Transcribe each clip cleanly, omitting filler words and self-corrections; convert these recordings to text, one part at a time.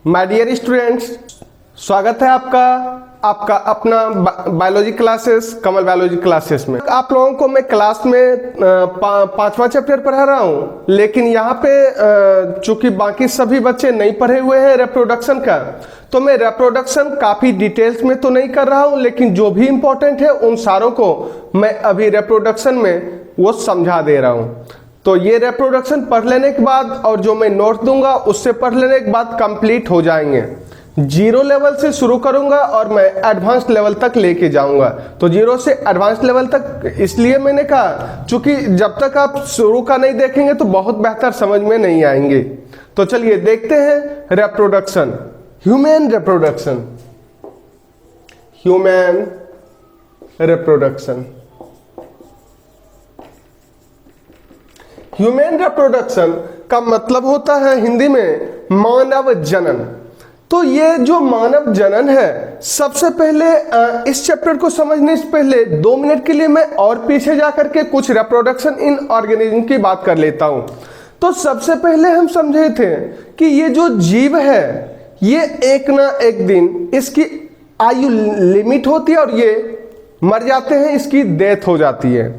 My dear students, स्वागत है आपका आपका अपना बायोलॉजी क्लासेस कमल बायोलॉजी क्लासेस में। आप लोगों को मैं क्लास में पांचवा चैप्टर पढ़ा रहा हूँ, लेकिन यहाँ पे चूंकि बाकी सभी बच्चे नहीं पढ़े हुए हैं रिप्रोडक्शन का, तो मैं रिप्रोडक्शन काफ़ी डिटेल्स में तो नहीं कर रहा हूँ, लेकिन जो भी इम्पोर्टेंट है उन सारों को मैं अभी रिप्रोडक्शन में वो समझा दे रहा हूँ। तो ये रिप्रोडक्शन पढ़ लेने के बाद और जो मैं नोट दूंगा उससे पढ़ लेने के बाद कंप्लीट हो जाएंगे। जीरो लेवल से शुरू करूंगा और मैं एडवांस लेवल तक लेके जाऊंगा। तो जीरो से एडवांस लेवल तक इसलिए मैंने कहा क्योंकि जब तक आप शुरू का नहीं देखेंगे तो बहुत बेहतर समझ में नहीं आएंगे। तो चलिए देखते हैं reproduction, human reproduction. Human reproduction, human reproduction का मतलब होता है हिंदी में मानव जनन। तो ये जो मानव जनन है, सबसे पहले इस चैप्टर को समझने से पहले 2 मिनट के लिए मैं और पीछे जाकर के कुछ रिप्रोडक्शन इन ऑर्गेनिज्म की बात कर लेता हूं। तो सबसे पहले हम समझे थे कि ये जो जीव है ये एक ना एक दिन इसकी आयु लिमिट होती है और ये मर जाते हैं, इसकी डेथ हो जाती है।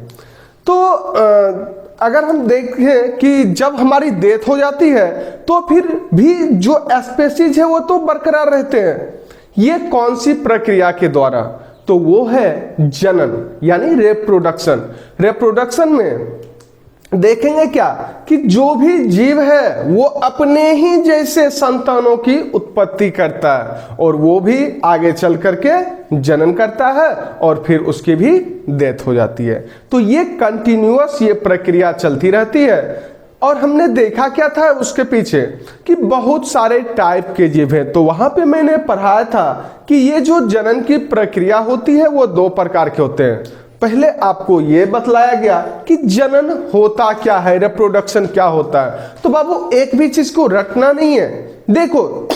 तो अगर हम देखें कि जब हमारी डेथ हो जाती है तो फिर भी जो स्पेसीज है वो तो बरकरार रहते हैं। ये कौन सी प्रक्रिया के द्वारा? तो वो है जनन यानी रिप्रोडक्शन। रिप्रोडक्शन में देखेंगे क्या कि जो भी जीव है वो अपने ही जैसे संतानों की उत्पत्ति करता है और वो भी आगे चल करके जनन करता है और फिर उसकी भी डेथ हो जाती है। तो ये कंटिन्यूअस ये प्रक्रिया चलती रहती है। और हमने देखा क्या था उसके पीछे कि बहुत सारे टाइप के जीव हैं। तो वहां पे मैंने पढ़ाया था कि ये जो जनन की प्रक्रिया होती है वो 2 प्रकार के होते हैं। पहले आपको ये बतलाया गया कि जनन होता क्या है, रिप्रोडक्शन क्या होता है। तो बाबू एक भी चीज को रटना नहीं है। देखो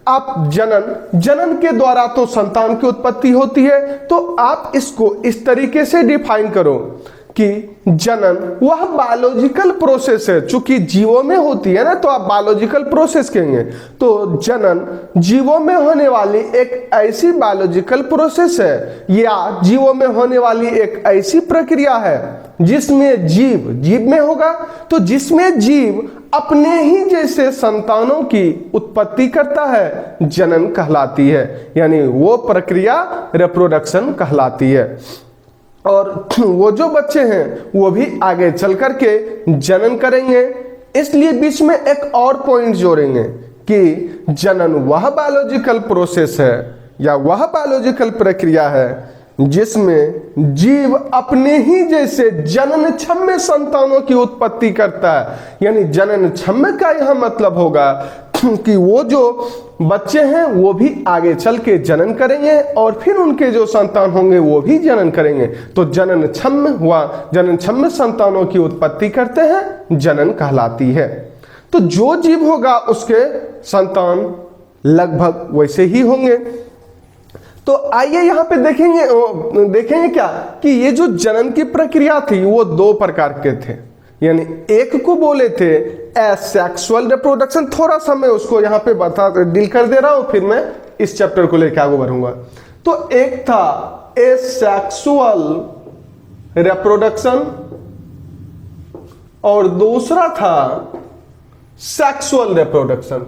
आप जनन के द्वारा तो संतान की उत्पत्ति होती है, तो आप इसको इस तरीके से डिफाइन करो कि जनन वह बायोलॉजिकल प्रोसेस है। चूंकि जीवों में होती है ना, तो आप बायोलॉजिकल प्रोसेस कहेंगे। तो जनन जीवों में होने वाली एक ऐसी बायोलॉजिकल प्रोसेस है या जीवों में होने वाली एक ऐसी प्रक्रिया है जिसमें जीव में होगा, तो जिसमें जीव अपने ही जैसे संतानों की उत्पत्ति करता है, जनन कहलाती है। यानी वो प्रक्रिया रिप्रोडक्शन कहलाती है। और वो जो बच्चे हैं वो भी आगे चल करके जनन करेंगे। इसलिए बीच में एक और पॉइंट जोड़ेंगे कि जनन वह बायोलॉजिकल प्रोसेस है या वह बायोलॉजिकल प्रक्रिया है जिसमें जीव अपने ही जैसे जननक्षम संतानों की उत्पत्ति करता है। यानी जननक्षम का यह मतलब होगा कि वो जो बच्चे हैं वो भी आगे चल के जनन करेंगे और फिर उनके जो संतान होंगे वो भी जनन करेंगे। तो जननक्षम संतानों की उत्पत्ति करते हैं, जनन कहलाती है। तो जो जीव होगा उसके संतान लगभग वैसे ही होंगे। तो आइए यहाँ पे देखेंगे क्या कि ये जो जनन की प्रक्रिया थी वो 2 प्रकार के थे। यानी एक को बोले थे एसेक्सुअल रिप्रोडक्शन। थोड़ा सा मैं उसको यहाँ पे डील कर दे रहा हूं, फिर मैं इस चैप्टर को लेकर आगे बढ़ूंगा। तो एक था एसेक्सुअल रिप्रोडक्शन और दूसरा था सेक्सुअल रिप्रोडक्शन।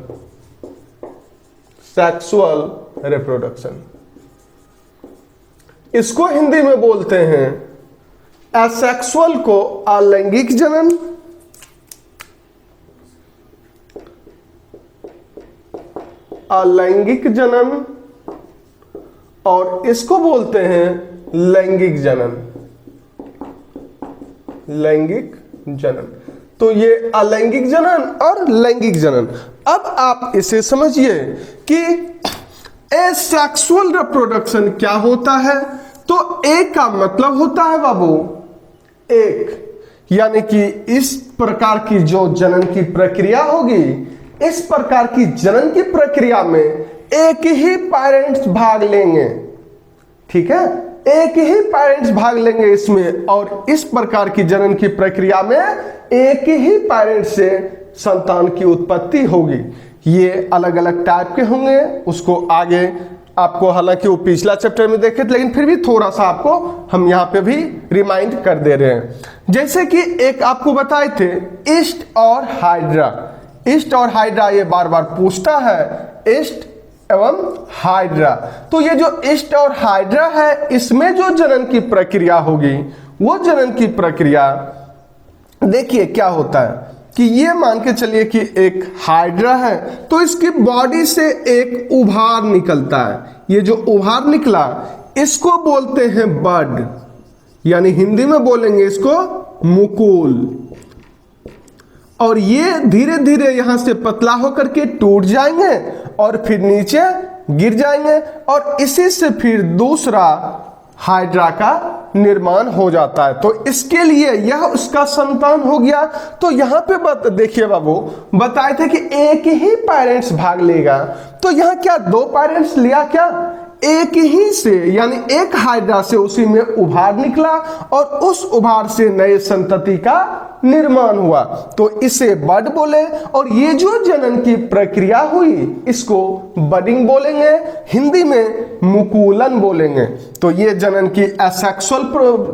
सेक्सुअल रिप्रोडक्शन इसको हिंदी में बोलते हैं एसेक्सुअल को अलैंगिक जनन, अलैंगिक जनन, और इसको बोलते हैं लैंगिक जनन। लैंगिक जनन। तो ये अलैंगिक जनन और लैंगिक जनन। अब आप इसे समझिए कि एसेक्सुअल रिप्रोडक्शन क्या होता है। तो एक का मतलब होता है बाबू एक, यानी कि इस प्रकार की जो जनन की प्रक्रिया होगी, इस प्रकार की जनन की प्रक्रिया में एक ही पेरेंट्स भाग लेंगे। ठीक है, एक ही पेरेंट्स भाग लेंगे इसमें, और इस प्रकार की जनन की प्रक्रिया में एक ही पेरेंट्स से संतान की उत्पत्ति होगी। ये अलग अलग टाइप के होंगे, उसको आगे आपको हालांकि वो पिछला चैप्टर में देखे थे, लेकिन फिर भी थोड़ा सा आपको हम यहाँ पे भी रिमाइंड कर दे रहे हैं। जैसे कि एक आपको बताए थे ईस्ट और हाइड्रा। ईस्ट और हाइड्रा ये बार बार पूछता है, ईस्ट एवं हाइड्रा। तो ये जो ईस्ट और हाइड्रा है, इसमें जो जनन की प्रक्रिया होगी, वो जनन की प्रक्रिया देखिए क्या होता है कि ये मान के चलिए कि एक हाइड्रा है, तो इसकी बॉडी से एक उभार निकलता है। ये जो उभार निकला इसको बोलते हैं बड, यानी हिंदी में बोलेंगे इसको मुकुल। और ये धीरे धीरे यहां से पतला होकर के टूट जाएंगे और फिर नीचे गिर जाएंगे, और इसी से फिर दूसरा हाइड्रा का निर्माण हो जाता है। तो इसके लिए यह उसका संतान हो गया। तो यहां पे देखिए बाबू, बताए थे कि एक ही पेरेंट्स भाग लेगा, तो यहां क्या दो पेरेंट्स लिया, क्या एक ही से, यानी एक हाइड्रा से उसी में उभार निकला और उस उभार से नए संतति का निर्माण हुआ, तो इसे बड बोले। और ये जो जनन की प्रक्रिया हुई इसको बडिंग बोलेंगे, हिंदी में मुकुलन बोलेंगे। तो ये जनन की एसेक्सुअल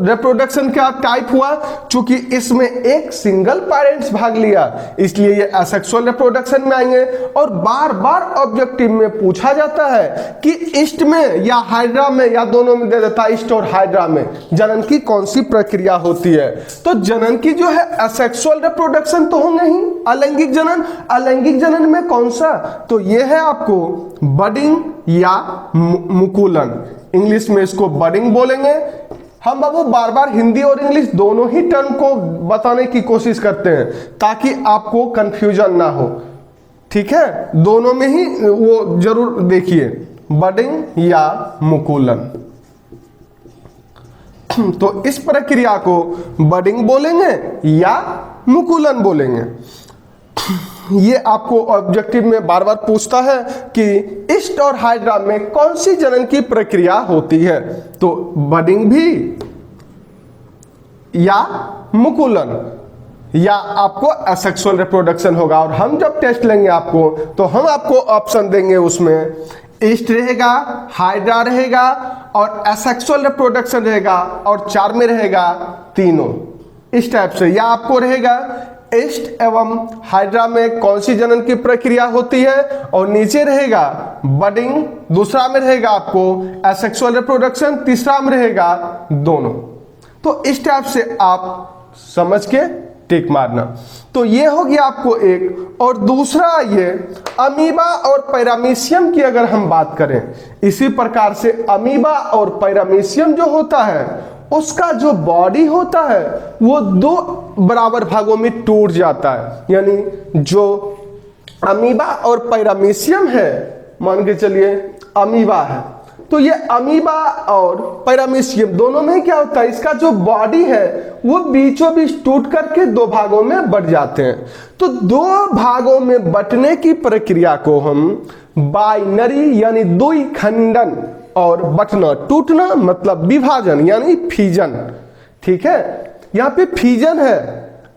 रिप्रोडक्शन का टाइप हुआ, चूंकि इसमें एक सिंगल पेरेंट्स भाग लिया इसलिए ये एसेक्सुअल रिप्रोडक्शन में आएंगे। और बार बार ऑब्जेक्टिव में पूछा जाता है कि ईस्ट में या हाइड्रा में या दोनों में दे देता है, ईस्ट और हाइड्रा में जनन की कौन सी प्रक्रिया होती है। तो जनन की जो है असेक्सुअल रिप्रोडक्शन तो होंगे ही, अलैंगिक जनन। अलैंगिक जनन में कौन सा, तो ये है आपको बडिंग या मुकुलन। इंग्लिश में इसको बडिंग बोलेंगे। हम बाबू बार बार हिंदी और इंग्लिश दोनों ही टर्म को बताने की कोशिश करते हैं ताकि आपको कंफ्यूजन ना हो, ठीक है। दोनों में ही वो जरूर देखिए, बडिंग या मुकुलन। तो इस प्रक्रिया को बडिंग बोलेंगे या मुकुलन बोलेंगे। ये आपको ऑब्जेक्टिव में बार बार पूछता है कि ईस्ट और हाइड्रा में कौन सी जनन की प्रक्रिया होती है, तो बडिंग भी या मुकुलन या आपको असेक्सुअल रिप्रोडक्शन होगा। और हम जब टेस्ट लेंगे आपको, तो हम आपको ऑप्शन देंगे, उसमें ईस्ट रहेगा, हाइड्रा रहेगा और एसेक्सुअल रिप्रोडक्शन रहेगा, और चार में रहेगा तीनों, इस टाइप से। या आपको रहेगा ईस्ट एवं हाइड्रा में कौन सी जनन की प्रक्रिया होती है, और नीचे रहेगा बडिंग, दूसरा में रहेगा आपको एसेक्सुअल रिप्रोडक्शन, तीसरा में रहेगा दोनों। तो इस टाइप से आप समझ के टिक मारना। तो ये हो गया आपको एक। और दूसरा ये अमीबा और पैरामीशियम की अगर हम बात करें, इसी प्रकार से अमीबा और पैरामीशियम जो होता है उसका जो बॉडी होता है वो दो बराबर भागों में टूट जाता है। यानी जो अमीबा और पैरामीशियम है, मान के चलिए अमीबा है, तो ये अमीबा और पैरामीशियम दोनों में क्या होता है, इसका जो बॉडी है वो बीचों बीच टूट करके दो भागों में बट जाते हैं। तो दो भागों में बटने की प्रक्रिया को हम बाइनरी यानी द्विखंडन, और बटना टूटना मतलब विभाजन यानी फीजन, ठीक है। यहाँ पे फीजन है,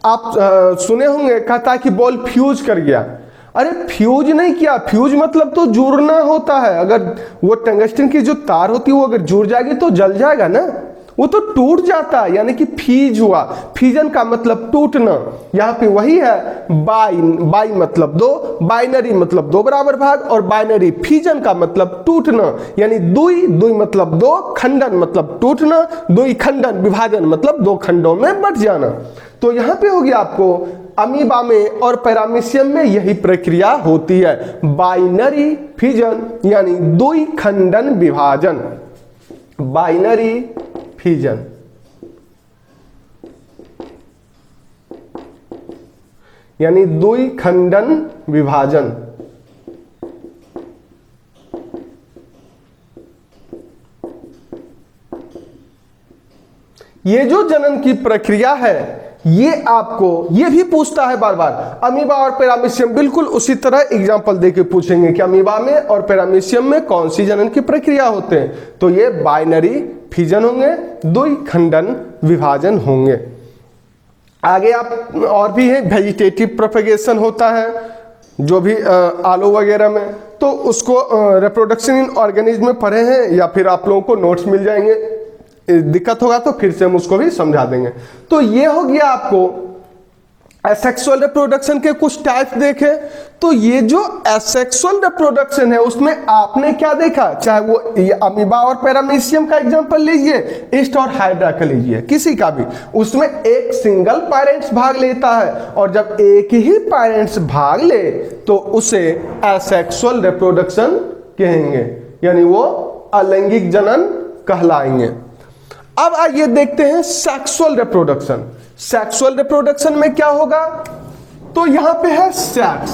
आप सुने होंगे, कहता है कि बॉल फ्यूज कर गया। अरे फ्यूज नहीं किया, फ्यूज मतलब तो जुड़ना होता है। अगर वो टंगस्टन की जो तार होती है वो अगर जुड़ जाएगी तो जल जाएगा ना, वो तो टूट जाता है, यानी कि फीज हुआ। फीजन का मतलब टूटना। यहाँ पे वही है, बाई मतलब दो, बाइनरी मतलब दो बराबर भाग, और बाइनरी फीजन का मतलब टूटना, यानी दुई मतलब दो, खंडन मतलब टूटना, दुई खंडन विभाजन मतलब दो खंडों में बट जाना। तो यहाँ पे हो गया आपको अमीबा में और पैरामीशियम में यही प्रक्रिया होती है, बाइनरी फीजन यानी द्विखंडन विभाजन, बाइनरी फीजन। यानी द्विखंडन विभाजन। ये जो जनन की प्रक्रिया है ये आपको ये भी पूछता है बार बार, अमीबा और पैरामीशियम बिल्कुल उसी तरह एग्जांपल देके पूछेंगे कि अमीबा में और पैरामीशियम में कौन सी जनन की प्रक्रिया होते हैं। तो ये बाइनरी फीजन होंगे, द्विखंडन विभाजन होंगे। आगे आप और भी है, वेजिटेटिव प्रोपेगेशन होता है, जो भी आलू वगैरह में, तो उसको रिप्रोडक्शन इन ऑर्गेनिज्म में पढ़े हैं या फिर आप लोगों को नोट्स मिल जाएंगे, दिक्कत होगा तो फिर से हम उसको भी समझा देंगे। तो ये हो गया आपको एसेक्सुअल रिप्रोडक्शन के कुछ टाइप्स देखे। तो ये जो एसेक्सुअल रिप्रोडक्शन है उसमें आपने क्या देखा, चाहे वो अमीबा और पैरामीशियम का एग्जांपल लीजिए, ईस्ट और हाइड्रा का लीजिए, किसी का भी, उसमें एक सिंगल पेरेंट्स भाग लेता है, और जब एक ही पेरेंट्स भाग ले तो उसे एसेक्सुअल रिप्रोडक्शन कहेंगे, यानी वो अलैंगिक जनन कहलाएंगे। अब आइए देखते हैं सेक्सुअल रिप्रोडक्शन। सेक्सुअल रिप्रोडक्शन में क्या होगा, तो यहां पे है सेक्स,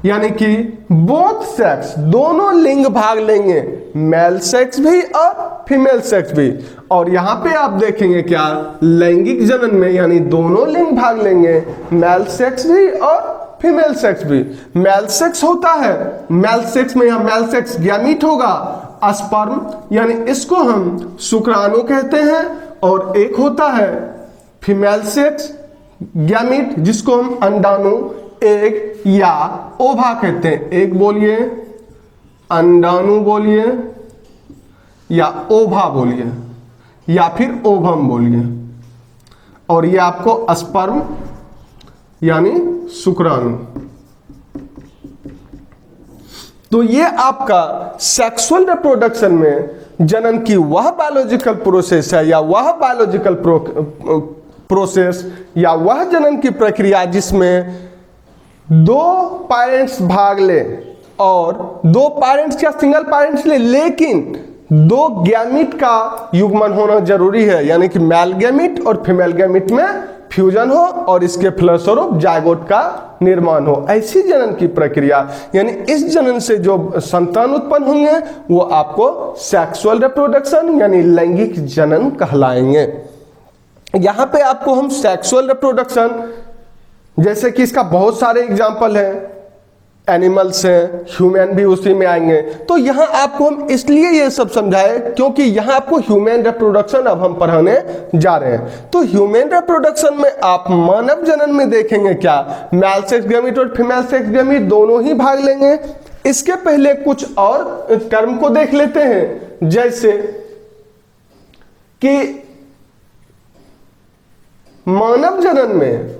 यानी कि बोथ सेक्स, दोनों लिंग भाग लेंगे, मेल सेक्स भी और फीमेल सेक्स भी। और यहां पे आप देखेंगे क्या, लैंगिक जनन में यानी दोनों लिंग भाग लेंगे, मेल सेक्स भी और फीमेल सेक्स भी। मेल सेक्स होता है, मेल सेक्स में यहां मेल सेक्स गैमीट होगा, स्पर्म, यानी इसको हम शुक्राणु कहते हैं, और एक होता है फीमेल सेक्स गैमीट जिसको हम अंडाणु, एग या ओवा कहते हैं। एग बोलिए, अंडाणु बोलिए, या ओवा बोलिए, या फिर ओवम बोलिए, और ये आपको स्पर्म यानी शुक्राणु। तो ये आपका सेक्सुअल रिप्रोडक्शन में जनन की वह बायोलॉजिकल प्रोसेस है, या वह बायोलॉजिकल प्रोसेस या वह जनन की प्रक्रिया जिसमें दो पेरेंट्स भाग ले, और दो पेरेंट्स या सिंगल पेरेंट्स ले, लेकिन दो गैमीट का युग्मन होना जरूरी है, यानी कि मेल गैमीट और फीमेल गैमीट में फ्यूजन हो और इसके फलस्वरूप जायगोट का निर्माण हो। ऐसी जनन की प्रक्रिया, यानी इस जनन से जो संतान उत्पन्न होंगे वो आपको सेक्सुअल रिप्रोडक्शन यानी लैंगिक जनन कहलाएंगे। यहां पे आपको हम सेक्सुअल रिप्रोडक्शन, जैसे कि इसका बहुत सारे एग्जाम्पल हैं, एनिमल्स हैं, ह्यूमन भी उसी में आएंगे। तो यहां आपको हम इसलिए ये सब समझाए क्योंकि यहां आपको ह्यूमन रिप्रोडक्शन अब हम पढ़ाने जा रहे हैं। तो ह्यूमन रिप्रोडक्शन में आप मानव जनन में देखेंगे क्या, मेल सेक्स गैमीट और फीमेल सेक्स गैमीट दोनों ही भाग लेंगे। इसके पहले कुछ और टर्म को देख लेते हैं, जैसे कि मानव जनन में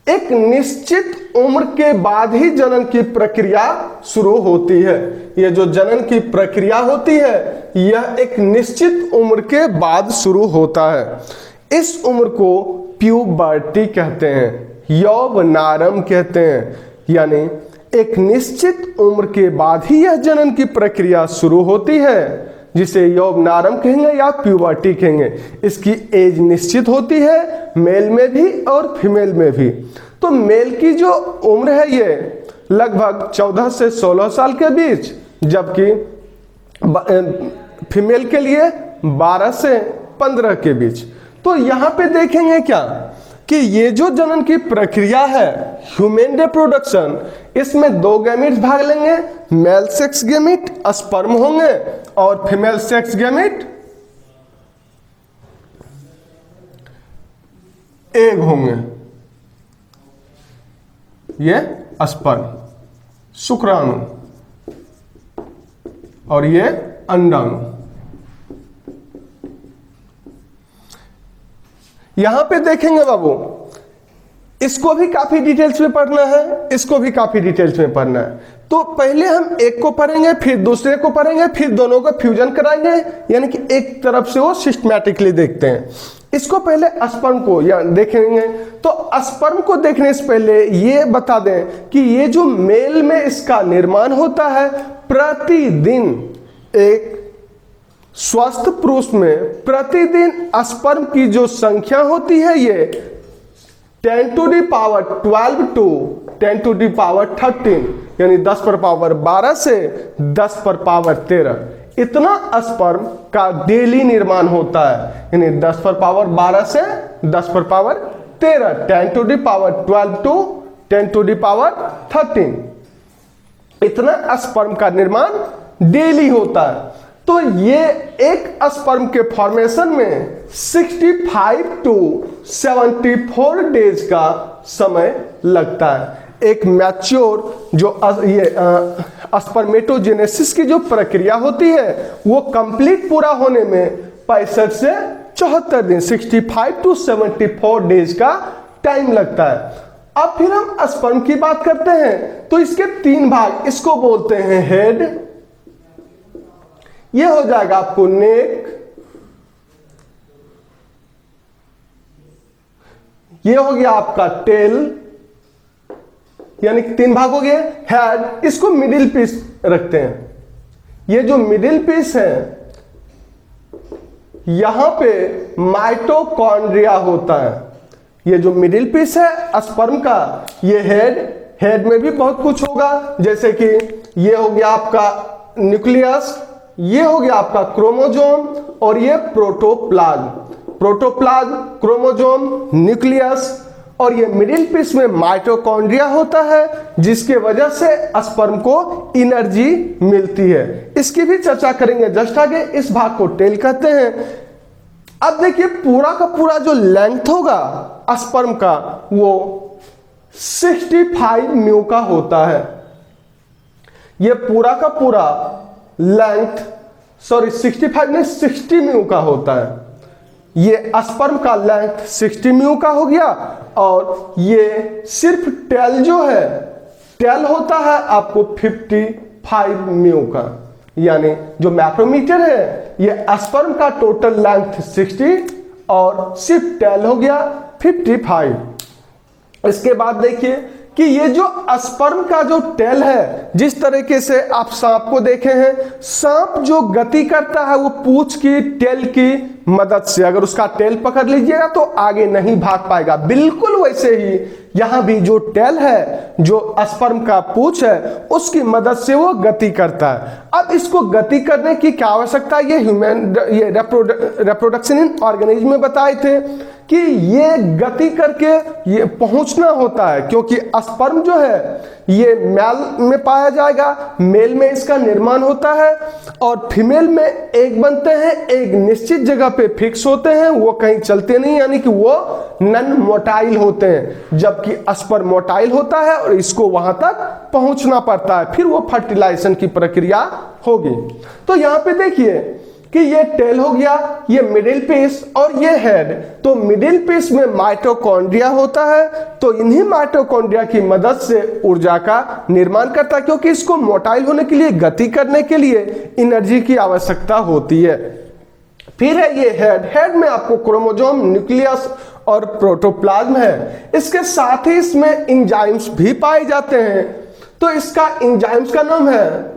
एक निश्चित उम्र के बाद ही जनन की प्रक्रिया शुरू होती है। यह जो जनन की प्रक्रिया होती है यह एक निश्चित उम्र के बाद शुरू होता है। इस उम्र को प्यूबर्टी कहते हैं, यौवनारंभ कहते हैं, यानी एक निश्चित उम्र के बाद ही यह जनन की प्रक्रिया शुरू होती है, जिसे यौवनारंभ कहेंगे या प्यूबर्टी कहेंगे। इसकी एज निश्चित होती है, मेल में भी और फीमेल में भी। तो मेल की जो उम्र है ये लगभग 14 से 16 साल के बीच, जबकि फीमेल के लिए 12 से 15 के बीच। तो यहां पे देखेंगे क्या कि ये जो जनन की प्रक्रिया है ह्यूमन रिप्रोडक्शन, इसमें दो गैमीट्स भाग लेंगे, मेल सेक्स गैमीट स्पर्म होंगे और फीमेल सेक्स गैमीट एग होंगे। ये स्पर्म शुक्राणु और ये अंडाणु। यहां पे देखेंगे बाबू, इसको भी काफी डिटेल्स में पढ़ना है, इसको भी काफी डिटेल्स में पढ़ना है। तो पहले हम एक को पढ़ेंगे, फिर दूसरे को पढ़ेंगे, फिर दोनों का फ्यूजन कराएंगे, यानी कि एक तरफ से वो सिस्टमैटिकली देखते हैं। इसको पहले स्पर्म को या देखेंगे। तो स्पर्म को देखने से पहले ये बता दें कि ये जो मेल में इसका निर्माण होता है, प्रतिदिन एक स्वस्थ पुरुष में प्रतिदिन स्पर्म की जो संख्या होती है ये 10 to the power 12 to 10 to the power 13, यानी 10 पर पावर 12 से 10 पर पावर 13 इतना स्पर्म का डेली निर्माण होता है। यानी 10 पर पावर 12 से 10 पर power 13, 10 to the power 12 to 10 to the power 13 इतना स्पर्म का निर्माण डेली होता है। तो ये एक स्पर्म के फॉर्मेशन में 65 to 74 डेज का समय लगता है। एक मैच्योर जो ये स्पर्मेटोजेनेसिस की जो प्रक्रिया होती है वो कंप्लीट पूरा होने में 65 से 74 दिन 65 to 74 डेज का टाइम लगता है। अब फिर हम स्पर्म की बात करते हैं तो इसके 3 भाग, इसको बोलते हैं हेड, ये हो जाएगा आपको नेक, ये हो गया आपका टेल, यानी 3 भाग हो गए। हेड, इसको मिडिल पीस रखते हैं, ये जो मिडिल पीस है यहां पे माइटोकॉन्ड्रिया होता है। ये जो मिडिल पीस है स्पर्म का, ये हेड में भी बहुत कुछ होगा, जैसे कि ये हो गया आपका न्यूक्लियस, ये हो गया आपका क्रोमोजोम और ये प्रोटोप्लाज्म, क्रोमोजोम, न्यूक्लियस, और ये मिडिल पीस में माइटोकॉन्ड्रिया होता है जिसके वजह से स्पर्म को एनर्जी मिलती है। इसकी भी चर्चा करेंगे जस्ट आगे। इस भाग को टेल कहते हैं। अब देखिए पूरा का पूरा जो लेंथ होगा स्पर्म का वो 65 म्यू का होता है। ये पूरा का पूरा लेंथ 60 म्यू का होता है। ये स्पर्म का लेंथ 60 म्यू का हो गया, और ये सिर्फ टेल जो है, टेल होता है आपको 55 म्यू का, यानी जो मैक्रोमीटर है ये स्पर्म का टोटल लेंथ 60 और सिर्फ टेल हो गया 55। इसके बाद देखिए कि ये जो स्पर्म का जो टेल है, जिस तरीके से आप सांप को देखे हैं, सांप जो गति करता है वो पूंछ की टेल की मदद से, अगर उसका टेल पकड़ लीजिएगा तो आगे नहीं भाग पाएगा। बिल्कुल वैसे ही यहां भी जो टेल है, जो स्पर्म का पूंछ है, उसकी मदद से वो गति करता है। अब इसको गति करने की क्या आवश्यकता है, ये रिप्रोडक्शन इन ऑर्गेनिज्म में बताए थे कि ये गति करके ये पहुंचना होता है, क्योंकि स्पर्म जो है ये मेल में पाया जाएगा, मेल में इसका निर्माण होता है, और फीमेल में एग बनते हैं, एग निश्चित जगह पे फिक्स होते हैं, वो कहीं चलते नहीं, यानी कि वो नन मोटाइल होते हैं, जबकि स्पर्म मोटाइल होता है और इसको वहां तक पहुंचना पड़ता है, फिर वो फर्टिलाइजेशन की प्रक्रिया होगी। तो यहां पे देखिए कि ये टेल हो गया, ये मिडिल पीस और ये हेड। तो मिडिल पीस में माइटोकॉन्ड्रिया होता है, तो इन्हीं माइटोकॉन्ड्रिया की मदद से ऊर्जा का निर्माण करता है, क्योंकि इसको मोटाइल होने के लिए, गति करने के लिए एनर्जी की आवश्यकता होती है। फिर है ये हेड में आपको क्रोमोसोम, न्यूक्लियस और प्रोटोप्लाज्म है। इसके साथ ही इसमें एंजाइम्स भी पाए जाते हैं। तो इसका एंजाइम्स का नाम है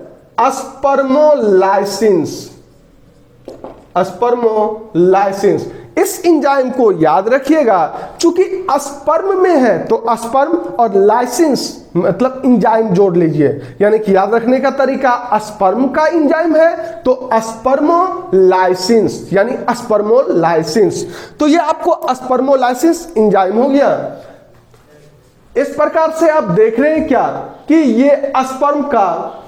स्पर्मोलाइसिस। इस एंजाइम को याद रखिएगा, चूंकि स्पर्म में है तो स्पर्म और लाइसिस मतलब एंजाइम जोड़ लीजिए, यानी कि याद रखने का तरीका, स्पर्म का एंजाइम है तो स्पर्मोलाइसिस, यानी स्पर्मोलाइसिस। तो ये आपको स्पर्मोलाइसिस एंजाइम हो गया। इस प्रकार से आप देख रहे हैं क्या कि ये स्पर्म का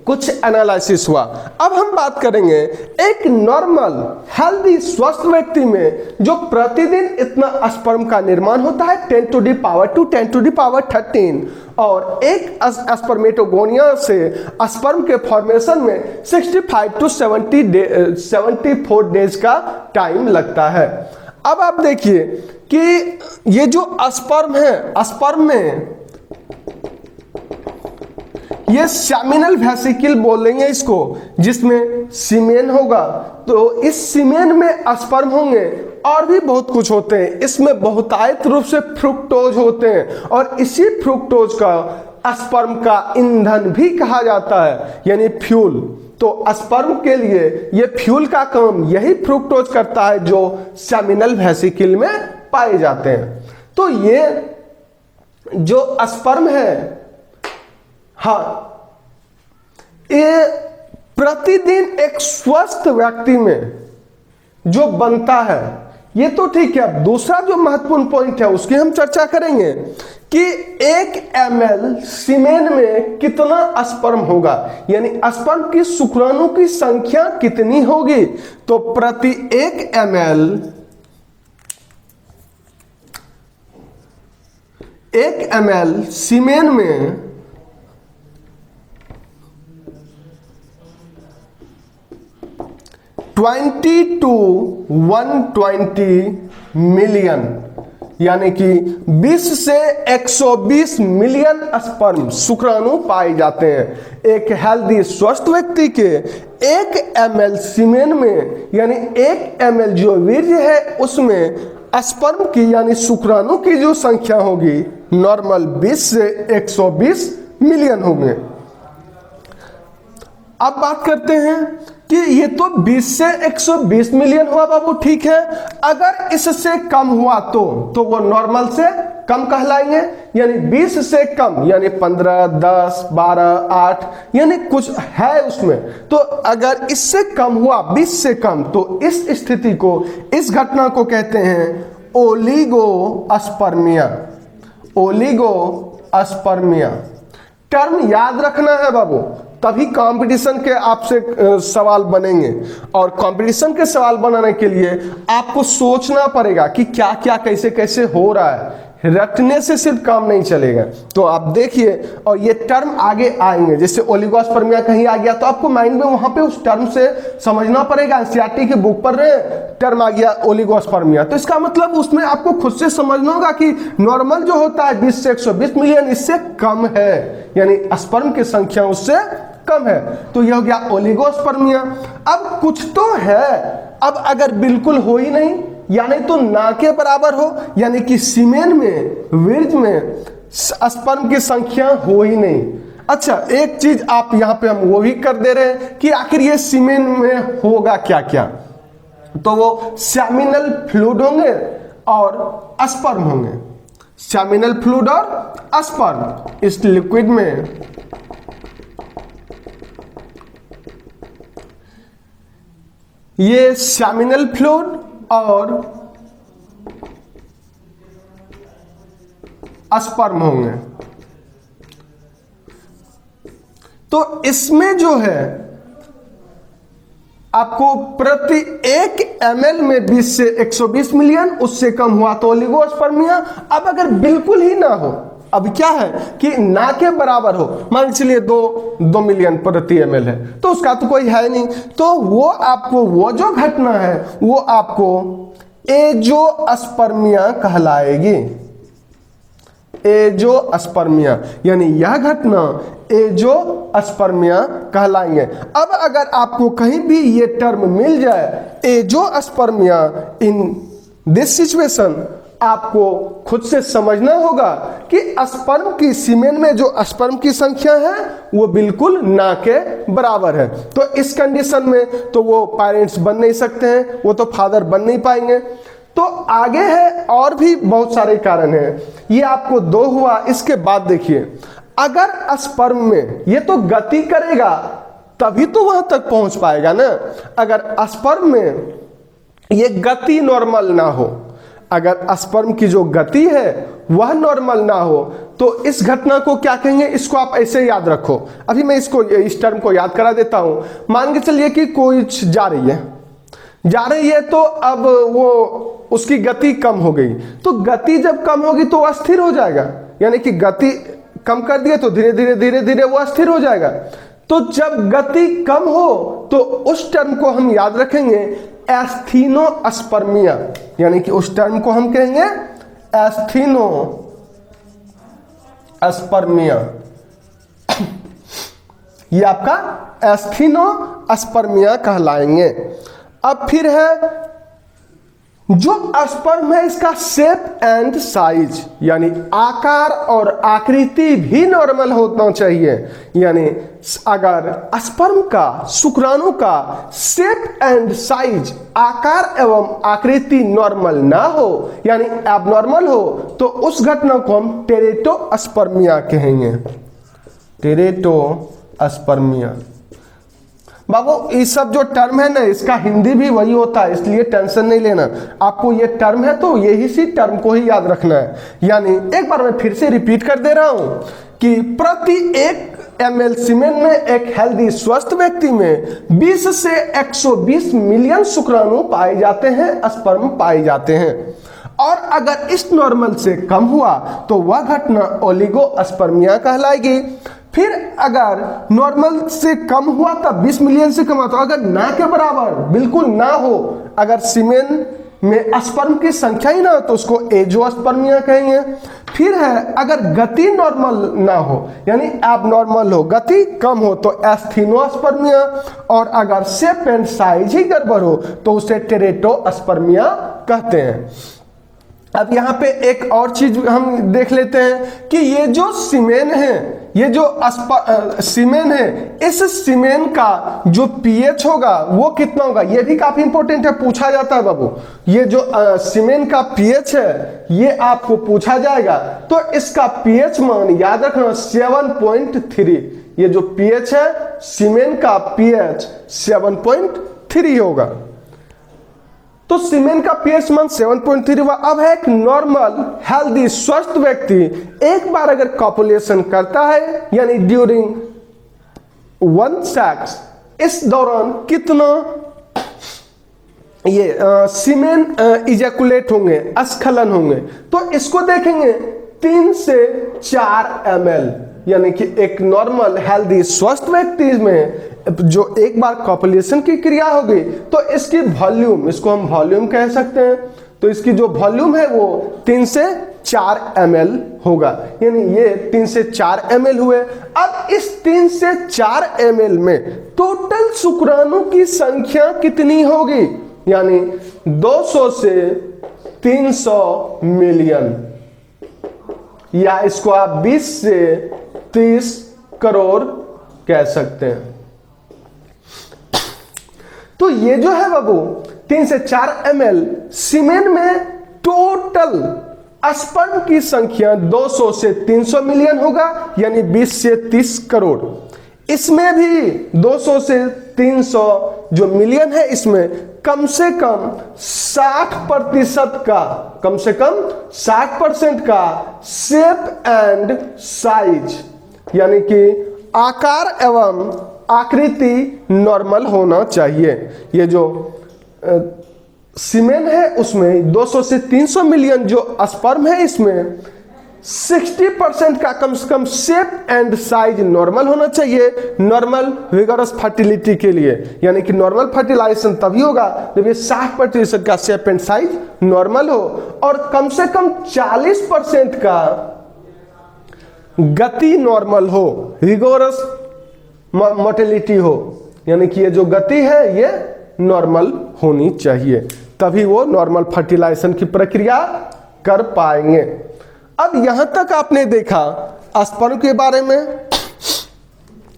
कुछ एनालिसिस हुआ। अब हम बात करेंगे एक नॉर्मल हेल्दी स्वस्थ व्यक्ति में जो प्रतिदिन इतना स्पर्म का निर्माण होता है 10 to the power 2, 10 to the power 13, और एक स्पर्मेटोगोनिया से स्पर्म के फॉर्मेशन में 65 to 74 डेज का टाइम लगता है। अब आप देखिए कि ये जो स्पर्म है, स्पर्म में ये सेमिनल वेसिकल बोलेंगे इसको, जिसमें सीमेन होगा। तो इस सीमेन में स्पर्म होंगे, और भी बहुत कुछ होते हैं। इसमें बहुतायत रूप से फ्रुक्टोज होते हैं, और इसी फ्रुक्टोज का स्पर्म का ईंधन भी कहा जाता है, यानी फ्यूल। तो स्पर्म के लिए ये फ्यूल का काम यही फ्रुक्टोज करता है, जो सेमिनल वेसिकल में पाए जाते हैं। तो ये जो स्पर्म है, हाँ, ये प्रतिदिन एक स्वस्थ व्यक्ति में जो बनता है, ये तो ठीक है। दूसरा जो महत्वपूर्ण पॉइंट है उसकी हम चर्चा करेंगे कि 1 ml सीमेन में कितना स्पर्म होगा, यानी स्पर्म की शुक्राणु की संख्या कितनी होगी। तो प्रति 1 1 ml सीमेन में 20 to 120 मिलियन, यानी कि 20 से 120 मिलियन स्पर्म शुक्राणु पाए जाते हैं एक हेल्दी स्वस्थ व्यक्ति के 1 ml सीमेन में, यानी 1 ml जो वीर्य है उसमें स्पर्म की यानी शुक्राणु की जो संख्या होगी नॉर्मल 20 से 120 मिलियन होंगे। अब बात करते हैं कि ये तो 20 से 120 मिलियन हुआ बाबू, ठीक है। अगर इससे कम हुआ तो वो नॉर्मल से कम कहलाएंगे, यानी 20 से कम यानी 15, 10, 12, 8 यानी कुछ है उसमें। तो अगर इससे कम हुआ 20 से कम तो इस स्थिति को, इस घटना को कहते हैं ओलिगोस्पर्मिया। ओलिगोस्पर्मिया टर्म याद रखना है बाबू, तभी कंपटीशन के आपसे सवाल बनेंगे। और कंपटीशन के सवाल बनाने के लिए आपको सोचना पड़ेगा कि क्या क्या कैसे कैसे हो रहा है, रटने से सिर्फ काम नहीं चलेगा। तो आप देखिए, और ये टर्म आगे आएंगे, जैसे ओलिगोस्पर्मिया कहीं आ गया तो आपको माइंड में वहां पे उस टर्म से समझना पड़ेगा। एनसीईआरटी की बुक पर टर्म आ गया ओलिगोस्पर्मिया, तो इसका मतलब उसमें आपको खुद से समझना होगा कि नॉर्मल जो होता है 20 से 120 मिलियन, इससे कम है, यानी स्पर्म की संख्या उससे कम है। तो यह हो गया ओलिगोस्पर्मिया। अब कुछ तो है, अब अगर बिल्कुल हो ही नहीं, यानी तो ना के बराबर हो, यानी कि सीमेन में, वीर्य में स्पर्म की संख्या हो ही नहीं। अच्छा, एक चीज आप यहां पे हम वो भी कर दे रहे हैं कि आखिर ये सीमेन में होगा क्या क्या, तो वो सेमिनल फ्लूइड होंगे और स्पर्म होंगे। सेमिनल फ्लूइड और स्पर्म इस लिक्विड में ये सेमिनल फ्लूइड और स्पर्म होंगे। तो इसमें जो है आपको प्रति 1 ml में 20 से 120 मिलियन, उससे कम हुआ तो ओलिगोस्पर्मिया। अब अगर बिल्कुल ही ना हो, अब क्या है कि ना के बराबर हो, मान चलिए 2 मिलियन प्रति ml है, तो उसका तो कोई है नहीं, तो वो आपको, वो जो घटना है वो आपको एजोस्पर्मिया कहलाएगी। एजोस्पर्मिया, यानी यह घटना एजोस्पर्मिया कहलाएंगे। अब अगर आपको कहीं भी ये टर्म मिल जाए एजोस्पर्मिया, इन दिस सिचुएशन आपको खुद से समझना होगा कि स्पर्म की, सीमेन में जो स्पर्म की संख्या है वो बिल्कुल ना के बराबर है। तो इस कंडीशन में तो वो पेरेंट्स बन नहीं सकते हैं, वो तो फादर बन नहीं पाएंगे। तो आगे है और भी बहुत सारे कारण हैं, ये आपको 2 हुआ। इसके बाद देखिए, अगर स्पर्म में ये तो गति करेगा तभी तो वहां तक पहुंच पाएगा ना। अगर स्पर्म में ये गति नॉर्मल ना हो, अगर स्पर्म की जो गति है वह नॉर्मल ना हो, तो इस घटना को क्या कहेंगे, इसको आप ऐसे याद रखो। अभी मैं इस टर्म को याद करा देता हूं। मान के चलिए कि कोई जा रही है तो अब वो उसकी गति कम हो गई, तो गति जब कम होगी तो वो अस्थिर हो जाएगा, यानी कि गति कम कर दिए तो धीरे धीरे वो अस्थिर हो जाएगा। तो जब गति कम हो तो उस टर्म को हम याद रखेंगे एस्थीनोस्पर्मिया, यानी कि उस टर्म को हम कहेंगे एस्थीनोस्पर्मिया। ये आपका एस्थीनोस्पर्मिया कहलाएंगे। अब फिर है जो स्पर्म है, इसका शेप एंड साइज, यानी आकार और आकृति भी नॉर्मल होना चाहिए। यानी अगर स्पर्म का, शुक्राणु का शेप एंड साइज, आकार एवं आकृति नॉर्मल ना हो, यानी एबनॉर्मल हो, तो उस घटना को हम टेरेटोस्पर्मिया कहेंगे। टेरेटोस्पर्मिया। बाबू ये सब जो टर्म है ना, इसका हिंदी भी वही होता है, इसलिए टेंशन नहीं लेना। आपको ये टर्म है तो यही सी टर्म को ही याद रखना है। यानी एक बार मैं फिर से रिपीट कर दे रहा हूं कि प्रति 1 ml सीमेन में एक हेल्दी स्वस्थ व्यक्ति में 20 से 120 मिलियन शुक्राणु पाए जाते हैं, स्पर्म पाए जाते हैं। और अगर इस नॉर्मल से कम हुआ तो वह घटना ओलिगोस्पर्मिया कहलाएगी। फिर अगर नॉर्मल से कम हुआ तब 20 मिलियन से कम हुआ, तो अगर ना के बराबर बिल्कुल ना हो, अगर सीमेन में स्पर्म की संख्या ही ना हो तो उसको एजोस्पर्मिया कहेंगे। फिर है अगर गति नॉर्मल ना हो यानी एबनॉर्मल हो, गति कम हो तो एस्थीनोस्पर्मिया, और अगर शेप एंड साइज ही गड़बड़ हो तो उसे टेरेटोस्पर्मिया कहते हैं। अब यहाँ पे एक और चीज हम देख लेते हैं कि ये जो सीमेन है, ये जो सीमेन है, इस सीमेन का जो पीएच होगा वो कितना होगा, ये भी काफी इंपॉर्टेंट है, पूछा जाता है बाबू। ये जो सीमेन का पीएच है ये आपको पूछा जाएगा, तो इसका पीएच मान याद रखना 7.3। ये जो पीएच है सीमेन का पीएच 7.3 होगा। तो सीमेन का पीएच मान 7.3 हुआ। अब है एक नॉर्मल हेल्दी स्वस्थ व्यक्ति एक बार अगर कॉपुलेशन करता है यानी ड्यूरिंग वन सेक्स, इस दौरान कितना ये सीमेन इजैकुलेट होंगे, अस्खलन होंगे, तो इसको देखेंगे 3 से 4 ml, यानी कि एक नॉर्मल हेल्दी स्वस्थ व्यक्ति में जो एक बार कॉपुलेशन की क्रिया होगी तो इसकी वॉल्यूम, इसको हम वॉल्यूम कह सकते हैं, तो इसकी जो वॉल्यूम है वो 3 से 4 ml होगा, यानी ये 3 से 4 ml हुए। अब इस 3 से 4 ml में टोटल शुक्राणु की संख्या कितनी होगी, यानी 200 से 300 मिलियन, या इसको आप 20 से 30 करोड़ कह सकते हैं। तो ये जो है बाबू 3 से 4 ml सीमेन में टोटल स्पर्म की संख्या 200 से 300 मिलियन होगा, यानी 20 से 30 करोड़। इसमें भी 200 से 300 जो मिलियन है इसमें कम से कम 60% का, कम से कम 60% का शेप एंड साइज यानी कि आकार एवं आकृति नॉर्मल होना चाहिए। ये जो सीमेन है उसमें 200 से 300 मिलियन जो स्पर्म है इसमें 60% का कम से कम शेप एंड साइज नॉर्मल होना चाहिए, नॉर्मल विगरस फर्टिलिटी के लिए। यानी कि नॉर्मल फर्टिलाइजेशन तभी होगा जब ये 60% का शेप एंड साइज नॉर्मल हो, और कम से कम 40% का गति नॉर्मल हो, रिगोरस मोटिलिटी हो, यानी कि ये जो गति है ये नॉर्मल होनी चाहिए, तभी वो नॉर्मल फर्टिलाइजेशन की प्रक्रिया कर पाएंगे। अब यहां तक आपने देखा स्पर्म के बारे में।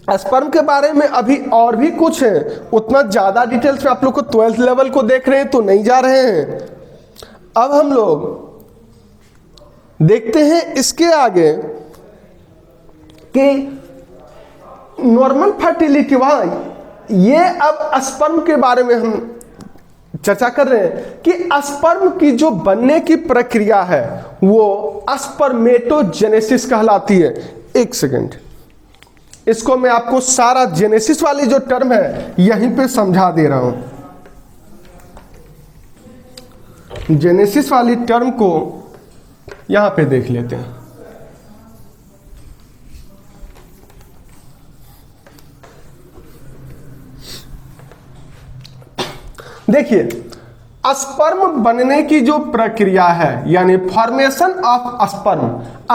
स्पर्म के बारे में अभी और भी कुछ है, उतना ज्यादा डिटेल्स में आप लोग को 12th लेवल को देख रहे हैं तो नहीं जा रहे हैं। अब हम लोग देखते हैं इसके आगे कि नॉर्मल फर्टिलिटी वहां, ये अब स्पर्म के बारे में हम चर्चा कर रहे हैं कि स्पर्म की जो बनने की प्रक्रिया है वो स्पर्मेटोजेनेसिस कहलाती है। एक सेकंड, इसको मैं आपको सारा जेनेसिस वाली जो टर्म है यहीं पे समझा दे रहा हूं। जेनेसिस वाली टर्म को यहां पे देख लेते हैं। देखिए, स्पर्म बनने की जो प्रक्रिया है यानी फॉर्मेशन ऑफ स्पर्म,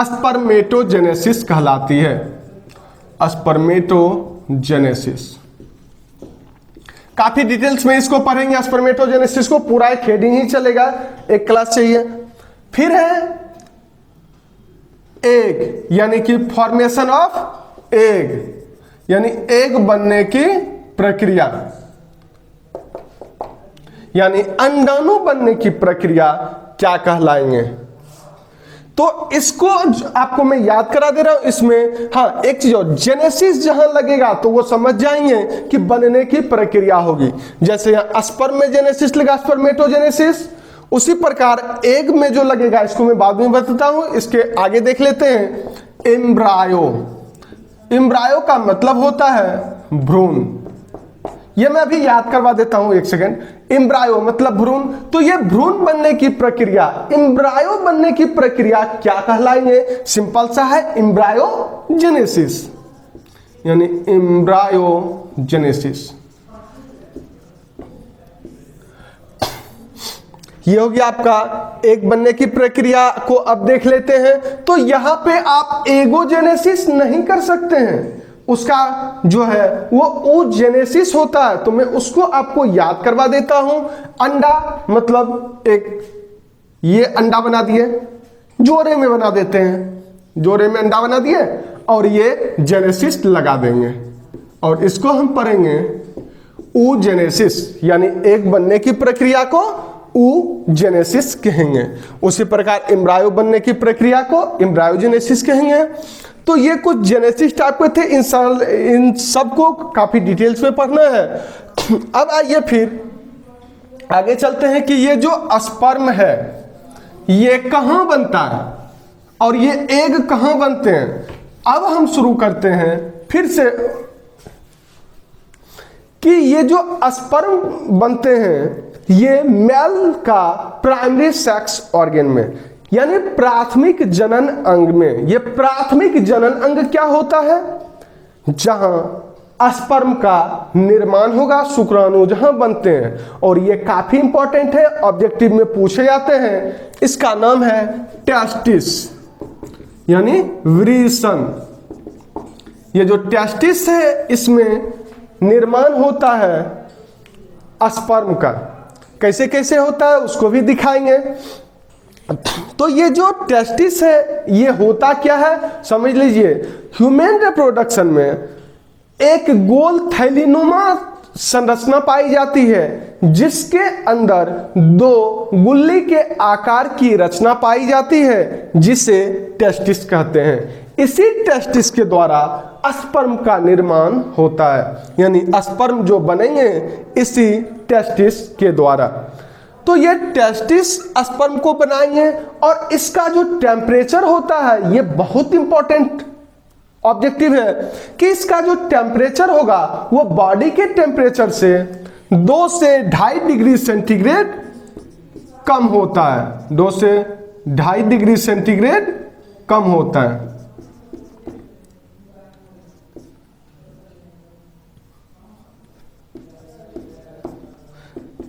स्पर्मेटोजेनेसिस कहलाती है। स्पर्मेटोजेनेसिस काफी डिटेल्स में इसको पढ़ेंगे। स्पर्मेटोजेनेसिस को पूरा एक हेडिंग ही चलेगा, एक क्लास चाहिए। फिर है एग, यानी कि फॉर्मेशन ऑफ एग, यानी एग बनने की प्रक्रिया, यानी अंडाणु बनने की प्रक्रिया क्या कहलाएंगे। तो इसको आपको मैं याद करा दे रहा हूं। इसमें हाँ एक चीज और, जेनेसिस जहां लगेगा तो वो समझ जाएंगे कि बनने की प्रक्रिया होगी। जैसे यहां स्पर्म में जेनेसिस लगा, स्पर्मेटोजेनेसिस, उसी प्रकार एग में जो लगेगा इसको मैं बाद में बताता हूं। इसके आगे देख लेते हैं एम्ब्रायो। एम्ब्रायो का मतलब होता है भ्रूण, ये मैं अभी याद करवा देता हूं, एक सेकेंड। एम्ब्रायो मतलब भ्रूण, तो ये भ्रूण बनने की प्रक्रिया, एम्ब्रायो बनने की प्रक्रिया क्या कहलाएंगे? सिंपल सा है, एम्ब्रायोजेनेसिस, यानी एम्ब्रायोजेनेसिस। ये हो गया आपका एक बनने की प्रक्रिया को। अब देख लेते हैं, तो यहां पे आप एगोजेनेसिस नहीं कर सकते हैं, उसका जो है वो ooजेनेसिस होता है, तो मैं उसको आपको याद करवा देता हूं। अंडा मतलब एक, ये अंडा बना दिए, जोड़े में बना देते हैं, जोड़े में अंडा बना दिए और ये जेनेसिस लगा देंगे और इसको हम पढ़ेंगे ooजेनेसिस, यानी एक बनने की प्रक्रिया को ooजेनेसिस कहेंगे। उसी प्रकार एम्ब्रायो बनने की प्रक्रिया को एम्ब्रायोजेनेसिस कहेंगे। तो ये कुछ जेनेसिस टाइप के थे, इन सबको काफी डिटेल्स में पढ़ना है। अब आइए फिर आगे चलते हैं कि ये जो स्पर्म है ये कहां बनता है और ये एग कहां बनते हैं। अब हम शुरू करते हैं फिर से कि ये जो स्पर्म बनते हैं ये मेल का प्राइमरी सेक्स ऑर्गन में, यानी प्राथमिक जनन अंग में। ये प्राथमिक जनन अंग क्या होता है? जहां स्पर्म का निर्माण होगा, शुक्राणु जहां बनते हैं। और ये काफी इंपॉर्टेंट है, ऑब्जेक्टिव में पूछे जाते हैं। इसका नाम है टेस्टिस, यानी वृषण। ये जो टेस्टिस है इसमें निर्माण होता है स्पर्म का। कैसे कैसे होता है उसको भी दिखाएंगे। तो ये जो टेस्टिस है ये होता क्या है समझ लीजिए। ह्यूमन रिप्रोडक्शन में एक गोल थैलीनुमा संरचना पाई जाती है जिसके अंदर दो गुल्ली के आकार की रचना पाई जाती है जिसे टेस्टिस कहते हैं। इसी टेस्टिस के द्वारा स्पर्म का निर्माण होता है, यानी स्पर्म जो बनेंगे इसी टेस्टिस के द्वारा। तो ये टेस्टिस स्पर्म को बनाएंगे और इसका जो टेम्परेचर होता है ये बहुत इंपॉर्टेंट ऑब्जेक्टिव है कि इसका जो टेम्परेचर होगा वो बॉडी के टेम्परेचर से 2 से 2.5 डिग्री सेंटीग्रेड कम होता है। 2 से 2.5 डिग्री सेंटीग्रेड कम होता है।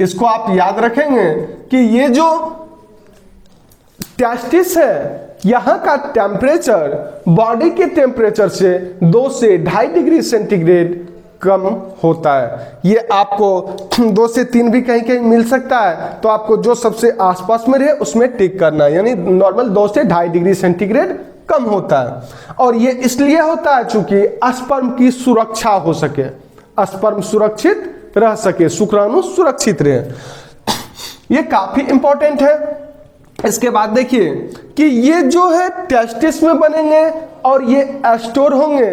इसको आप याद रखेंगे कि ये जो टेस्टिस है यहां का टेम्परेचर बॉडी के टेम्परेचर से 2 से 2.5 डिग्री सेंटीग्रेड कम होता है। ये आपको 2 से 3 भी कहीं कहीं मिल सकता है, तो आपको जो सबसे आसपास में रहे उसमें टिक करना है, यानी नॉर्मल 2 से 2.5 डिग्री सेंटीग्रेड कम होता है। और ये इसलिए होता है चूंकि स्पर्म की सुरक्षा हो सके, स्पर्म सुरक्षित रह सके, शुक्राणु सुरक्षित रहे। ये काफी इंपॉर्टेंट है। इसके बाद देखिए कि ये जो है टेस्टिस में बनेंगे और ये स्टोर होंगे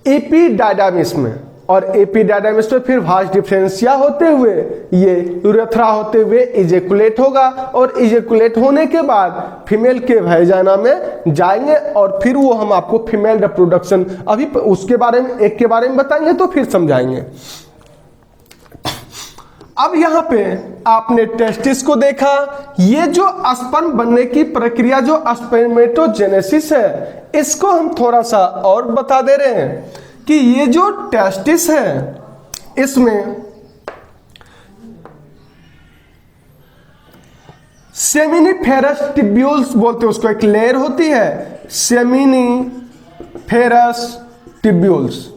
एपिडाइडामिस में, और एपिडाइडामिस में फिर भाज डिफरेंशिया होते हुए ये यूरेथ्रा होते हुए इजेकुलेट होगा, और इजेकुलेट होने के बाद फीमेल के वैजाइना में जाएंगे और फिर वो हम आपको फीमेल रिप्रोडक्शन अभी उसके बारे में एक के बारे में बताएंगे तो फिर समझाएंगे। अब यहां पे आपने टेस्टिस को देखा। ये जो स्पर्म बनने की प्रक्रिया जो स्पर्मेटोजेनेसिस है इसको हम थोड़ा सा और बता दे रहे हैं कि ये जो टेस्टिस है इसमें सेमिनिफेरस टिब्यूल्स बोलते हैं उसको, एक लेयर होती है सेमिनिफेरस टिब्यूल्स।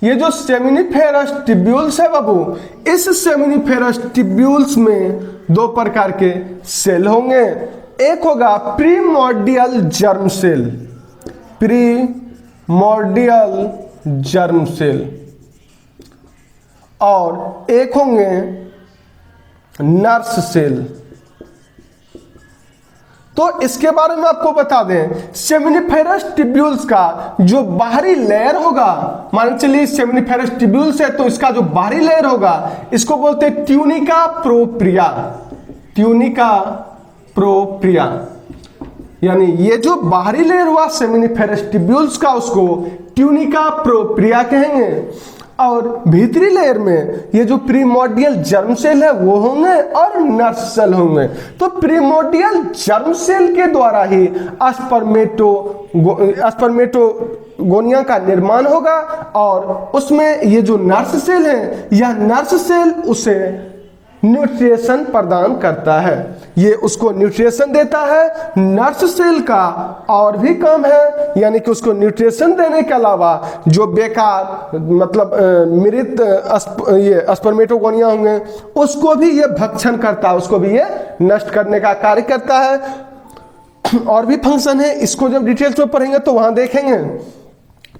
ये जो सेमिनिफेरस टिब्यूल्स है बाबू, इस सेमिनिफेरस टिब्यूल्स में 2 प्रकार के सेल होंगे। एक होगा primordial germ cell, primordial germ cell, और एक होंगे नर्स सेल। तो इसके बारे में आपको बता दें, सेमिनिफेरस टिब्यूल्स का जो बाहरी लेयर होगा, मान चलिए सेमिनिफेरस टिब्यूल्स है तो इसका जो बाहरी लेयर होगा इसको बोलते हैं ट्यूनिका प्रोप्रिया, ट्यूनिका प्रोप्रिया। यानी ये जो बाहरी लेयर हुआ सेमिनिफेरस टिब्यूल्स का उसको ट्यूनिका प्रोप्रिया कहेंगे। और भीतरी लेयर में ये जो प्रीमोर्डियल जर्म सेल है वो होंगे और नर्व सेल होंगे। तो प्रीमोर्डियल जर्म सेल के द्वारा ही स्पर्मेटोगोनिया का निर्माण होगा और उसमें ये जो नर्व सेल है, यह नर्व सेल उसे न्यूट्रिशन प्रदान करता है, ये उसको न्यूट्रिशन देता है। नर्व सेल का और भी काम है, यानी कि उसको न्यूट्रिशन देने के अलावा जो बेकार मतलब मृत ये स्पर्मेटोगोनिया होंगे उसको भी ये भक्षण करता है, उसको भी ये नष्ट करने का कार्य करता है। और भी फंक्शन है, इसको जब डिटेल्स में पढ़ेंगे तो वहां देखेंगे।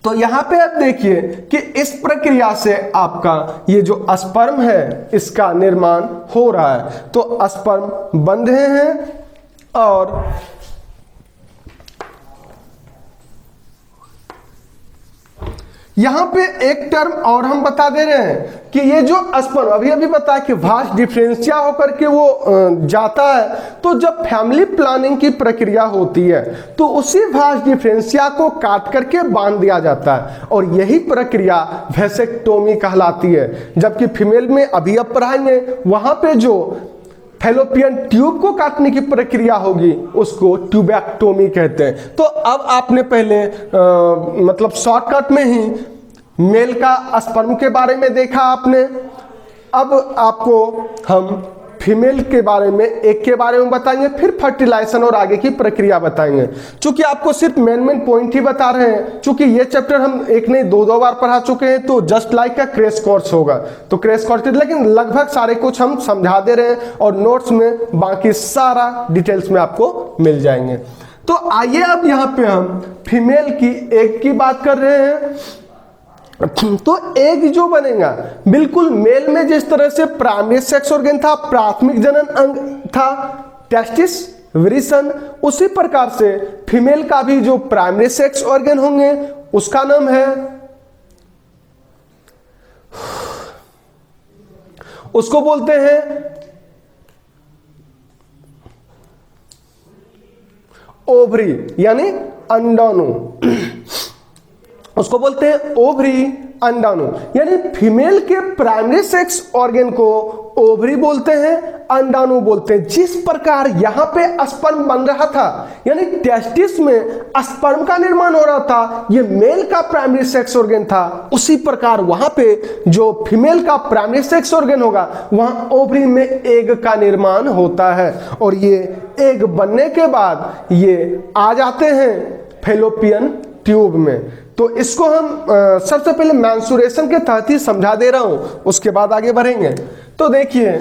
तो यहां पे आप देखिए कि इस प्रक्रिया से आपका ये जो स्पर्म है इसका निर्माण हो रहा है। तो स्पर्म बन रहे हैं और यहां पे एक टर्म और हम बता दे रहे हैं कि ये जो स्पर्म अभी बताया कि वास डिफरेंशिया होकर के वो जाता है। तो जब फैमिली प्लानिंग की प्रक्रिया होती है तो उसी वास डिफरेंशिया को काट करके बांध दिया जाता है और यही प्रक्रिया वैसेक्टोमी कहलाती है। जबकि फीमेल में अभी अब पढ़ाएंगे वहां पे जो फैलोपियन ट्यूब को काटने की प्रक्रिया होगी उसको ट्यूबैक्टोमी कहते हैं। तो अब आपने पहले मतलब शॉर्टकट में ही मेल का स्पर्म के बारे में देखा आपने, अब आपको हम फीमेल के बारे में एक के बारे में बताएंगे, फिर फर्टिलाइजेशन और आगे की प्रक्रिया बताएंगे। चूंकि आपको सिर्फ मेन पॉइंट ही बता रहे हैं, चूंकि ये चैप्टर हम एक नहीं दो बार पढ़ा चुके हैं तो जस्ट लाइक का क्रैश कोर्स होगा। तो क्रैश कोर्स लेकिन लगभग सारे कुछ हम समझा दे रहे हैं और नोट्स में बाकी सारा डिटेल्स में आपको मिल जाएंगे। तो आइए अब यहाँ पे हम फीमेल की एग की बात कर रहे हैं। तो एग जो बनेगा बिल्कुल मेल में जिस तरह से प्राइमरी सेक्स ऑर्गन था, प्राथमिक जनन अंग था टेस्टिस विरिसन, उसी प्रकार से फीमेल का भी जो प्राइमरी सेक्स ऑर्गन होंगे उसका नाम है, उसको बोलते हैं ओवरी यानी अंडाणु, उसको बोलते हैं ओवरी अंडाणु। यानी फीमेल के प्राइमरी सेक्स ऑर्गन को ओवरी बोलते हैं, अंडाणु बोलते हैं। जिस प्रकार यहां पे स्पर्म बन रहा था यानी टेस्टिस में स्पर्म का निर्माण हो रहा था, ये मेल का प्राइमरी सेक्स ऑर्गन था, उसी प्रकार वहां पे जो फीमेल का प्राइमरी सेक्स ऑर्गन होगा वहां ओवरी में एग का निर्माण होता है और ये एग बनने के बाद ये आ जाते हैं फैलोपियन ट्यूब में। तो इसको हम सबसे पहले मेंस्ट्रुएशन के तहत ही समझा दे रहा हूं, उसके बाद आगे बढ़ेंगे। तो देखिए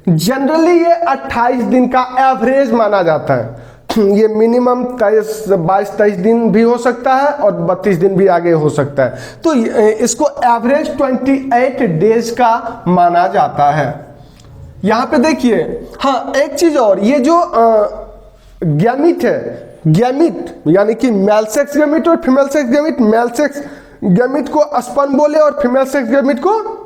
जनरली ये 28 दिन का एवरेज माना जाता है। ये मिनिमम 22-23 दिन भी हो सकता है और 32 दिन भी आगे हो सकता है। तो इसको एवरेज 28 डेज का माना जाता है। यहां पे देखिए, हाँ एक चीज और, ये जो गैमिट है, गैमिट यानी कि मेल सेक्स गैमिट और female sex gamete, male sex gamete को स्पर्म बोले और फीमेल सेक्स गैमिट को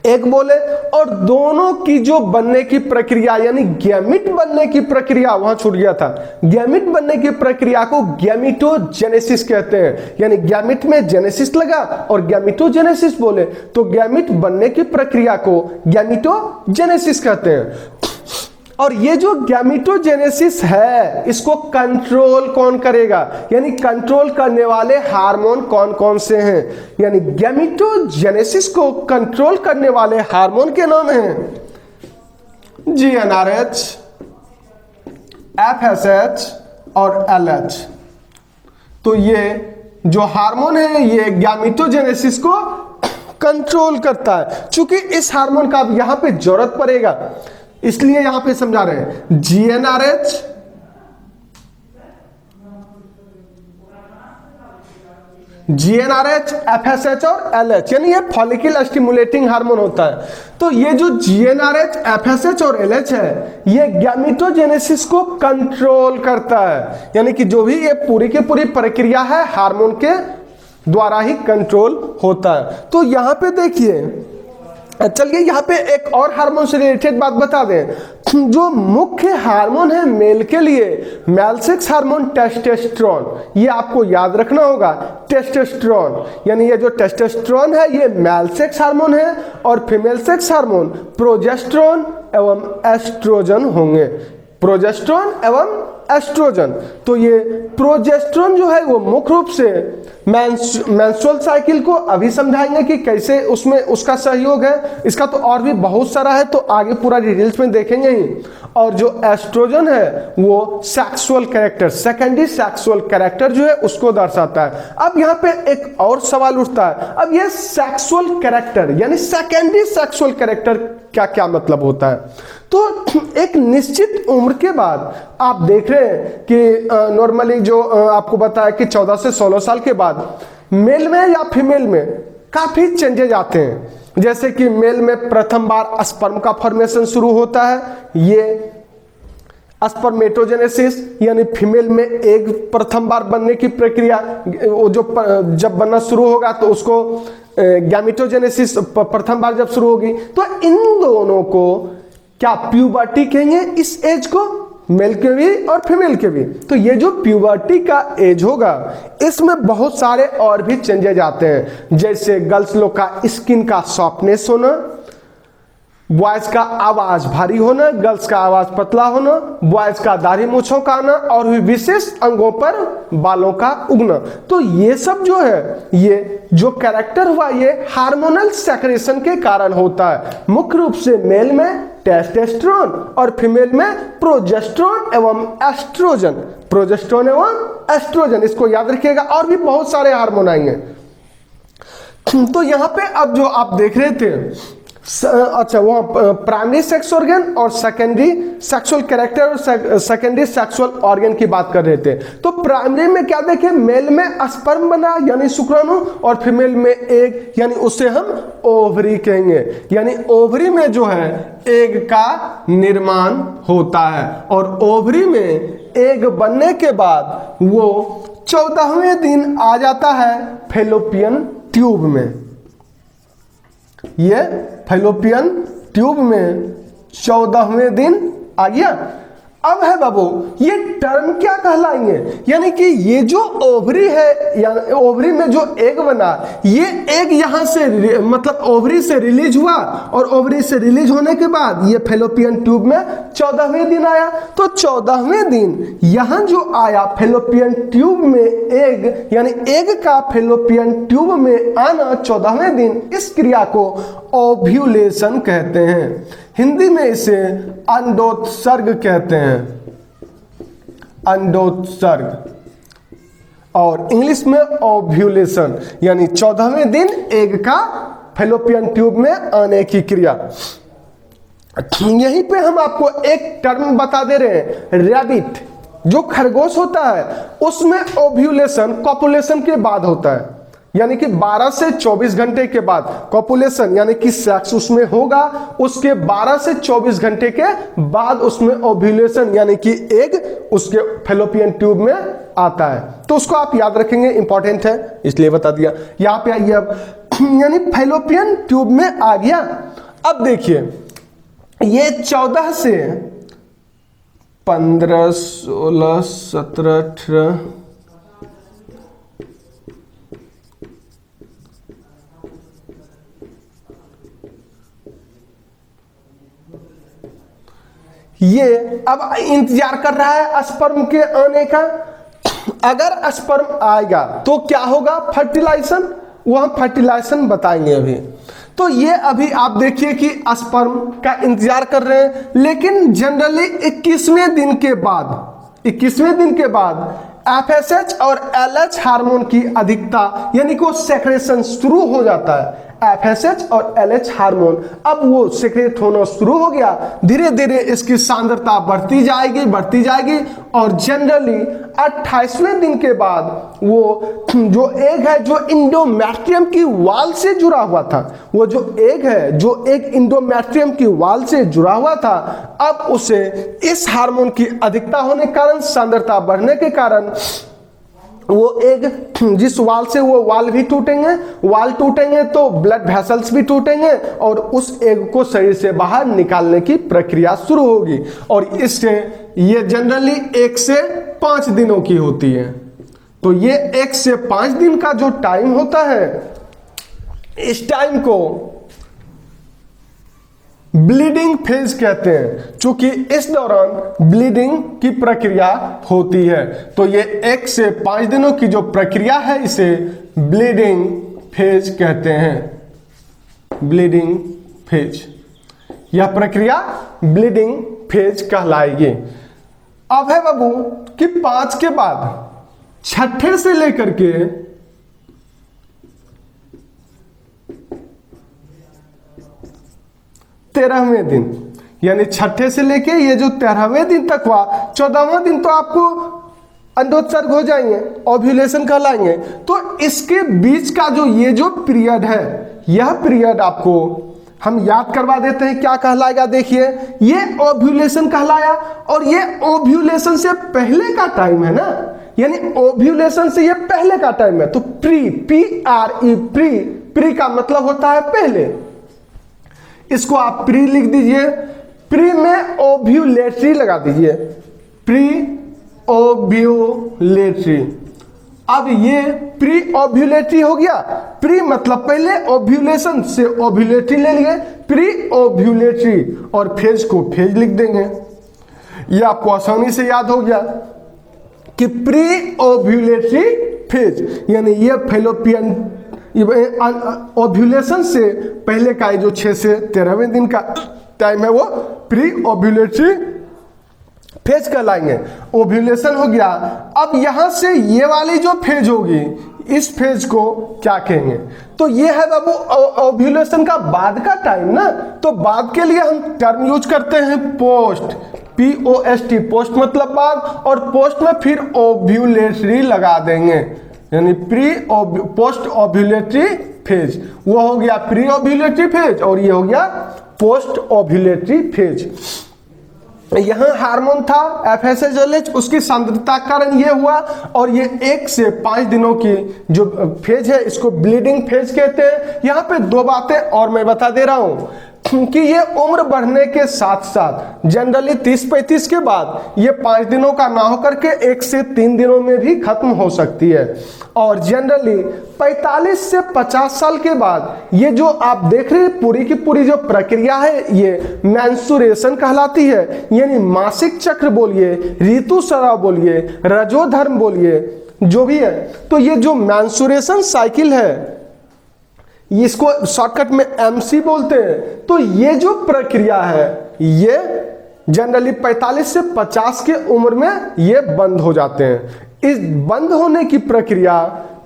एग बोले, और दोनों की जो बनने की प्रक्रिया यानी गैमिट बनने की प्रक्रिया वहां छूट गया था, गैमिट बनने की प्रक्रिया को गैमिटोजेनेसिस कहते हैं। यानी गैमिट में जेनेसिस लगा और गैमिटोजेनेसिस बोले तो गैमिट बनने की प्रक्रिया को गैमिटोजेनेसिस कहते हैं। और ये जो गैमिटोजेनेसिस है इसको कंट्रोल कौन करेगा, यानी कंट्रोल करने वाले हार्मोन कौन कौन से हैं, यानी गैमिटोजेनेसिस को कंट्रोल करने वाले हार्मोन के नाम हैं GnRH, FSH और LH। तो ये जो हार्मोन है ये गैमिटोजेनेसिस को कंट्रोल करता है। चूंकि इस हार्मोन का अब यहां पे जरूरत पड़ेगा इसलिए यहां पे समझा रहे हैं GnRH, FSH और LH, यानी ये फॉलिकल स्टिमुलेटिंग हार्मोन होता है। तो ये जो GnRH, FSH और LH है ये गैमिटोजेनेसिस को कंट्रोल करता है, यानी कि जो भी ये पूरी की पूरी प्रक्रिया है हार्मोन के द्वारा ही कंट्रोल होता है। तो यहां पे देखिए, चलिए यहाँ पे एक और हार्मोन से रिलेटेड बात बता दें। जो मुख्य हार्मोन है मेल के लिए, मेल सेक्स हार्मोन टेस्टोस्टेरोन, ये आपको याद रखना होगा। टेस्टोस्टेरोन यानी ये जो टेस्टोस्टेरोन है ये मेल सेक्स हार्मोन है, और फीमेल सेक्स हार्मोन प्रोजेस्टेरोन एवं एस्ट्रोजन होंगे। प्रोजेस्टेरोन एवं एस्ट्रोजन। तो ये प्रोजेस्टेरोन जो है वो मुख्य रूप से मेंस्ट्रुअल साइकिल को अभी समझाएंगे कि कैसे उसमें उसका सहयोग है। इसका तो और भी बहुत सारा है, तो आगे पूरा डिटेल्स में देखेंगे ही। और जो एस्ट्रोजन है वो sexual character, secondary sexual character जो है उसको दर्शाता है। अब यहाँ पे एक और सवाल उठता है, अब ये सेक्सुअल कैरेक्टर यानी सेकेंडरी सेक्सुअल कैरेक्टर क्या क्या मतलब होता है? तो एक निश्चित उम्र के बाद आप देख रहे हैं कि नॉर्मली जो आपको बताया कि 14 से 16 साल के बाद मेल में या फीमेल में काफी चेंजेज आते हैं। जैसे कि मेल में प्रथम बार स्पर्म का फॉर्मेशन शुरू होता है, ये स्पर्मेटोजेनेसिस, यानी फीमेल में एग प्रथम बार बनने की प्रक्रिया, वो जो जब बनना शुरू होगा तो उसको गैमेटोजेनेसिस प्रथम बार जब शुरू होगी। तो इन दोनों को क्या प्यूबर्टी कहेंगे, इस एज को, मेल के भी और फीमेल के भी। तो ये जो प्यूबर्टी का एज होगा इसमें बहुत सारे और भी चेंजेस आते हैं, जैसे गर्ल्स लोग का स्किन का सॉफ्टनेस होना, बॉयज का आवाज भारी होना, गर्ल्स का आवाज पतला होना, बॉयज का दाढ़ी मूंछों का आना, और भी विशेष अंगों पर बालों का उगना। तो ये सब जो है, ये जो कैरेक्टर हुआ ये हार्मोनल सेक्रेशन के कारण होता है। मुख्य रूप से मेल में टेस्टोस्टेरोन और फीमेल में प्रोजेस्टेरोन एवं एस्ट्रोजन। प्रोजेस्टेरोन एवं एस्ट्रोजन, इसको याद रखिएगा। और भी बहुत सारे हार्मोन आएंगे। तो यहां पे अब जो आप देख रहे थे, अच्छा वहाँ प्राइमरी सेक्स ऑर्गन और सेकेंडरी सेक्सुअल कैरेक्टर और सेकेंडरी सेक्सुअल ऑर्गन की बात कर रहे थे। तो प्राइमरी में क्या देखें, मेल में स्पर्म बना यानी शुक्राणु, और फीमेल में एग यानी उसे हम ओवरी कहेंगे। यानी ओवरी में जो है एग का निर्माण होता है, और ओवरी में एग बनने के बाद वो 14वें दिन आ जाता है फेलोपियन ट्यूब में। ये फैलोपियन ट्यूब में 14वें दिन आ गया। अब है बाबू, ये टर्म क्या कहलाएंगे, यानी कि ये जो ओवरी है या ओवरी में जो एग बना, ये एग यहां से मतलब ओवरी से रिलीज हुआ, और ओवरी से रिलीज होने के बाद ये फैलोपियन ट्यूब में 14वें दिन आया। तो 14वें दिन यहां जो आया फैलोपियन ट्यूब में एग, यानी एग का फैलोपियन ट्यूब में आना 14वें दिन, इस क्रिया को ओव्यूलेशन कहते हैं। हिंदी में इसे अंडोत्सर्ग कहते हैं, अंडोत्सर्ग, और इंग्लिश में ओव्यूलेशन, यानी 14वें दिन एग का फैलोपियन ट्यूब में आने की क्रिया। यहीं पे हम आपको एक टर्म बता दे रहे हैं, रैबिट, जो खरगोश होता है उसमें ओव्यूलेशन कॉपुलेशन के बाद होता है, यानी कि 12 से 24 घंटे के बाद कॉपुलेशन यानी कि सेक्स उसमें होगा, उसके 12 से 24 घंटे के बाद उसमें ओव्यूलेशन यानी कि एग उसके फैलोपियन ट्यूब में आता है। तो उसको आप याद रखेंगे, इंपॉर्टेंट है इसलिए बता दिया। यहां पे आइए अब, यानी फैलोपियन ट्यूब में आ गया। अब देखिए ये 14 से 15, 16, 17, 18, ये अब इंतजार कर रहा है स्पर्म के आने का। अगर स्पर्म आएगा तो क्या होगा, फर्टिलाइजेशन, वो हम फर्टिलाइजेशन बताएंगे अभी। तो ये अभी आप देखिए कि स्पर्म का इंतजार कर रहे हैं, लेकिन जनरली 21वें दिन के बाद FSH और LH हार्मोन की अधिकता यानी कि वो सेक्रेशन शुरू हो जाता है। FSH और LH हार्मोन अब वो सेक्रेट होना शुरू हो गया, धीरे धीरे इसकी सांद्रता बढ़ती जाएगी, और जनरली 28वें दिन के बाद वो जो एग है जो इंडोमेट्रियम की वाल से जुड़ा हुआ था, वो जो एग है जो एक इंडोमेट्रियम की वाल से जुड़ा हुआ था, अब उसे इस हार्मोन की अधिकता होने के कारण, सांद्रता बढ़ने के कारण वो एग जिस वाल से, वो वाल भी टूटेंगे, वाल टूटेंगे तो ब्लड वेसल्स भी टूटेंगे और उस एग को शरीर से बाहर निकालने की प्रक्रिया शुरू होगी। और इससे ये जनरली 1 से 5 दिनों की होती है। तो ये 1 से 5 दिन का जो टाइम होता है, इस टाइम को ब्लीडिंग फेज कहते हैं, क्योंकि इस दौरान ब्लीडिंग की प्रक्रिया होती है। तो ये 1 से 5 दिनों की जो प्रक्रिया है, इसे ब्लीडिंग फेज कहते हैं। ब्लीडिंग फेज, यह प्रक्रिया ब्लीडिंग फेज कहलाएगी। अब है बाबू कि 5 के बाद छठे से लेकर के 13वें दिन, यानी छठे से लेके ये जो 13वें दिन तक हुआ, 14वां दिन तो आपको अंडोत्सर्ग हो जाएंगे, ओव्यूलेशन कहलाएंगे। तो इसके बीच का जो ये जो पीरियड है, यह पीरियड आपको हम याद करवा देते हैं, क्या कहलाएगा। देखिए, ये ओव्यूलेशन कहलाया, और ये ओव्यूलेशन से पहले का टाइम है ना, यानी ओव्यूलेशन से ये पहले का टाइम है। तो प्री, PRE, प्री का मतलब होता है पहले। इसको आप प्री लिख दीजिए, प्री में ओव्यूलेटरी लगा दीजिए, प्री ओव्यूलेटरी। अब ये प्री ओव्यूलेटरी हो गया, प्री मतलब पहले, ओव्यूलेशन से ओव्यूलेटरी ले लिए, प्री ओव्यूलेटरी, और फेज को फेज लिख देंगे। ये आपको आसानी से याद हो गया कि प्री ओव्यूलेटरी फेज, यानी ये फैलोपियन ओव्यूलेशन से पहले का जो 6 से 13वें दिन का टाइम है, वो प्री ओव्यूलेटरी फेज कहलाएंगे। ओव्यूलेशन हो गया। अब यहां से ये वाली जो फेज होगी, इस फेज को क्या कहेंगे। तो ये है बाबू ओव्यूलेशन का बाद का टाइम ना। तो बाद के लिए हम टर्म यूज करते हैं पोस्ट, POST, पोस्ट मतलब बाद, और पोस्ट में फिर ओव्यूलेटरी लगा देंगे, यानी पोस्ट ओव्यूलेटरी फेज। वो हो गया प्री ओव्यूलेटरी फेज, और ये हो गया पोस्ट ओव्यूलेटरी फेज। यहां हार्मोन था FSH, उसकी सांद्रता कारण ये हुआ, और ये 1 से 5 दिनों की जो फेज है, इसको ब्लीडिंग फेज कहते हैं। यहां पे 2 बातें और मैं बता दे रहा हूं कि ये उम्र बढ़ने के साथ साथ जनरली 30-35 के बाद ये 5 दिनों का ना होकर के 1 से 3 दिनों में भी खत्म हो सकती है। और जनरली 45 से 50 साल के बाद ये जो आप देख रहे हैं पूरी की पूरी जो प्रक्रिया है, ये मेंस्ट्रुएशन कहलाती है। यानी मासिक चक्र बोलिए, ऋतुस्राव बोलिए, रजोधर्म बोलिए, जो भी है। तो ये जो मेंस्ट्रुएशन साइकिल है, इसको शॉर्टकट में MC बोलते हैं। तो ये जो प्रक्रिया है, ये जनरली 45 से 50 के उम्र में ये बंद हो जाते हैं। इस बंद होने की प्रक्रिया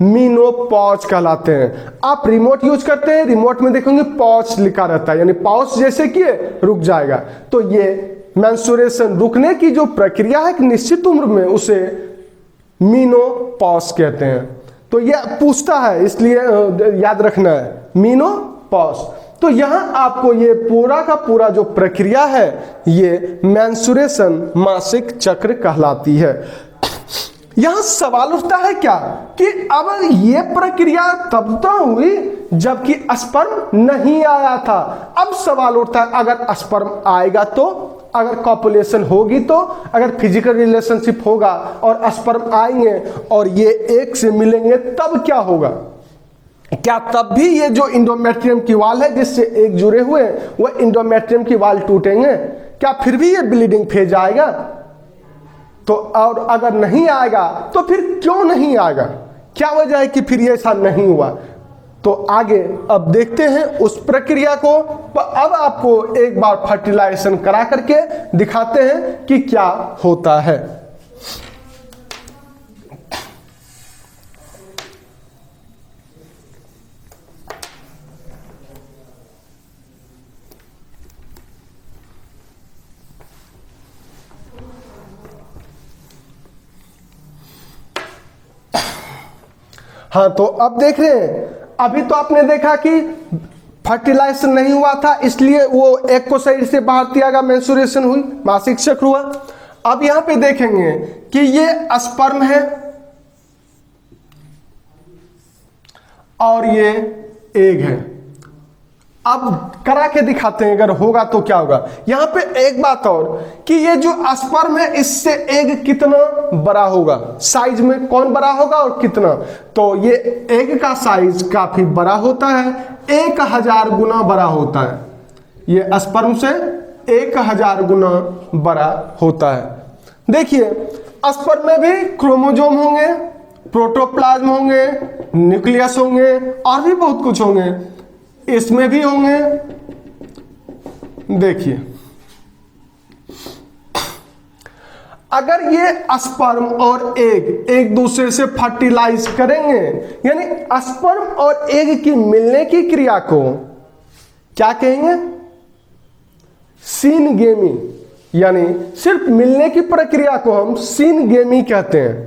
मीनोपॉज कहलाते हैं। आप रिमोट यूज करते हैं, रिमोट में देखेंगे पॉज लिखा रहता है, यानी पॉज जैसे किए रुक जाएगा। तो ये मेंस्ट्रुएशन रुकने की जो प्रक्रिया है एक निश्चित उम्र में, उसे मीनोपॉज कहते हैं। तो ये पूछता है, इसलिए याद रखना है, मीनोपॉज। तो यहां आपको ये पूरा का पूरा जो प्रक्रिया है, ये मेंस्ट्रुएशन मासिक चक्र कहलाती है। यहां सवाल उठता है क्या कि अब ये प्रक्रिया तब तो हुई जबकि स्पर्म नहीं आया था। अब सवाल उठता है, अगर स्पर्म आएगा तो, अगर कॉपुलेशन होगी तो, अगर फिजिकल रिलेशनशिप होगा और स्पर्म आएंगे और ये एक से मिलेंगे, तब क्या होगा। क्या तब भी ये जो इंडोमेट्रियम की वाल है जिससे एक जुड़े हुए हैं, वो इंडोमेट्रियम की वाल टूटेंगे? क्या फिर भी ये ब्लीडिंग फेज आएगा? तो और अगर नहीं आएगा तो फिर क्यों नहीं आएगा, क्या वजह है कि फिर ये ऐसा नहीं हुआ। तो आगे अब देखते हैं उस प्रक्रिया को। अब आपको एक बार फर्टिलाइजेशन करा करके दिखाते हैं कि क्या होता है। हाँ, तो अब देख रहे हैं, अभी तो आपने देखा कि फर्टिलाइजेशन नहीं हुआ था, इसलिए वो एक को शरीर से बाहर दिया गया, मेंस्ट्रुएशन हुई, मासिक चक्र हुआ। अब यहां पे देखेंगे कि ये स्पर्म है, और ये एग है। अब करा के दिखाते हैं अगर होगा तो क्या होगा। यहां पे एक बात और कि ये जो स्पर्म है इससे एग कितना बड़ा होगा, साइज में कौन बड़ा होगा और कितना, तो ये एग का साइज काफी बड़ा होता है, 1000 गुना बड़ा होता है। ये स्पर्म से 1000 गुना बड़ा होता है। देखिए स्पर्म में भी क्रोमोजोम होंगे, प्रोटोप्लाज्म होंगे, न्यूक्लियस होंगे और भी बहुत कुछ होंगे, इसमें भी होंगे। देखिए अगर ये स्पर्म और एग एक दूसरे से फर्टिलाइज करेंगे, यानी स्पर्म और एग की मिलने की क्रिया को क्या कहेंगे, सिनगेमी, यानी सिर्फ मिलने की प्रक्रिया को हम सिनगेमी कहते हैं।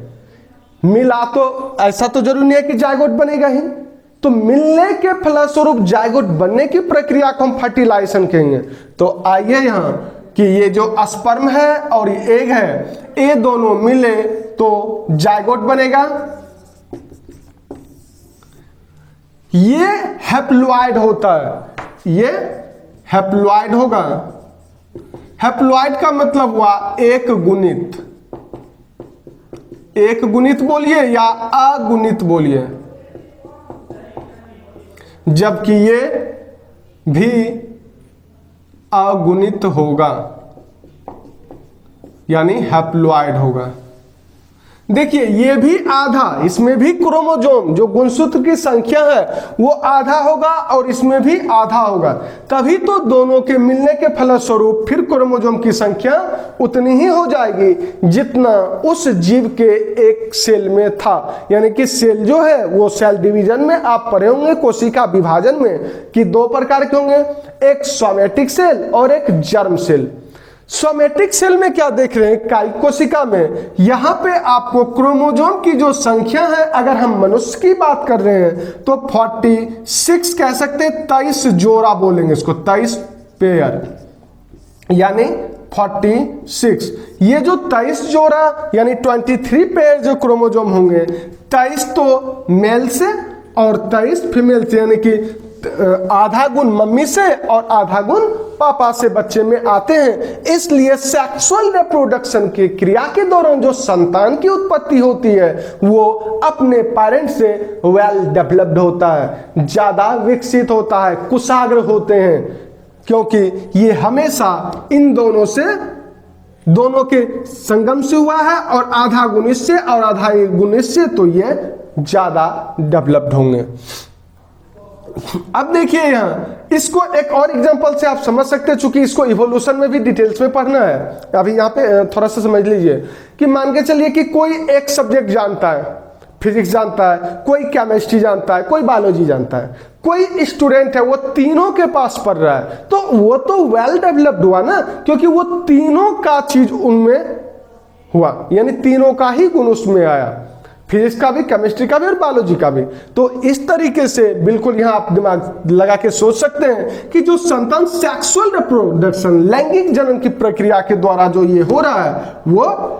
मिला तो ऐसा तो जरूरी नहीं है कि जायगोट बनेगा ही, तो मिलने के फलस्वरूप जायगोट बनने की प्रक्रिया को हम फर्टिलाइजेशन कहेंगे। तो आइए यहां कि ये जो स्पर्म है और ये एग है, ये दोनों मिले तो जायगोट बनेगा। ये हैप्लॉइड होता है, ये हैप्लॉइड होगा। हैप्लॉइड का मतलब हुआ एक गुणित, एक गुणित बोलिए या अगुणित बोलिए, जबकि ये भी अगुणित होगा, यानी हैप्लॉइड होगा। देखिए ये भी आधा, इसमें भी क्रोमोजोम जो गुणसूत्र की संख्या है वो आधा होगा और इसमें भी आधा होगा, तभी तो दोनों के मिलने के फलस्वरूप फिर क्रोमोजोम की संख्या उतनी ही हो जाएगी जितना उस जीव के एक सेल में था। यानी कि सेल जो है वो सेल डिवीजन में आप पढ़े होंगे, कोशिका विभाजन में, कि दो प्रकार के होंगे, एक सोमेटिक सेल और एक जर्म सेल। सोमेटिक सेल में क्या देख रहे हैं, कायिक कोशिका में, यहां पे आपको क्रोमोजोम की जो संख्या है, अगर हम मनुष्य की बात कर रहे हैं तो 46 कह सकते हैं, 23 जोड़ा बोलेंगे इसको, 23 पेयर, यानी 46। ये जो 23 जोड़ा यानी 23 पेयर जो क्रोमोजोम होंगे, 23 तो मेल से और 23 फीमेल से, यानी कि आधा गुण मम्मी से और आधा गुण पापा से बच्चे में आते हैं। इसलिए सेक्सुअल रिप्रोडक्शन की क्रिया के दौरान जो संतान की उत्पत्ति होती है वो अपने पेरेंट्स से वेल डेवलप्ड होता है, ज्यादा विकसित होता है, कुशाग्र होते हैं, क्योंकि ये हमेशा इन दोनों से, दोनों के संगम से हुआ है, और आधा गुण इससे और आधा गुण इससे, तो ये ज्यादा डेवलप्ड होंगे। अब देखिए यहां इसको एक और एग्जांपल से आप समझ सकते हैं, चूंकि इसको इवोल्यूशन में भी डिटेल्स में पढ़ना है। अभी यहां पे थोड़ा सा समझ लीजिए कि मान के चलिए कि कोई एक सब्जेक्ट जानता है, फिजिक्स जानता है, कोई केमिस्ट्री जानता है, कोई बायोलॉजी जानता है, कोई स्टूडेंट है वो तीनों के पास पढ़ रहा है, तो वो तो वेल डेवलप्ड हुआ ना, क्योंकि वो तीनों का चीज उनमें हुआ, यानी तीनों का ही गुण उसमें आया, फिजिक्स का भी, केमिस्ट्री का भी और बायोलॉजी का भी। तो इस तरीके से बिल्कुल यहां आप दिमाग लगा के सोच सकते हैं कि जो संतान सेक्सुअल रिप्रोडक्शन, लैंगिक जनन की प्रक्रिया के द्वारा जो ये हो रहा है वो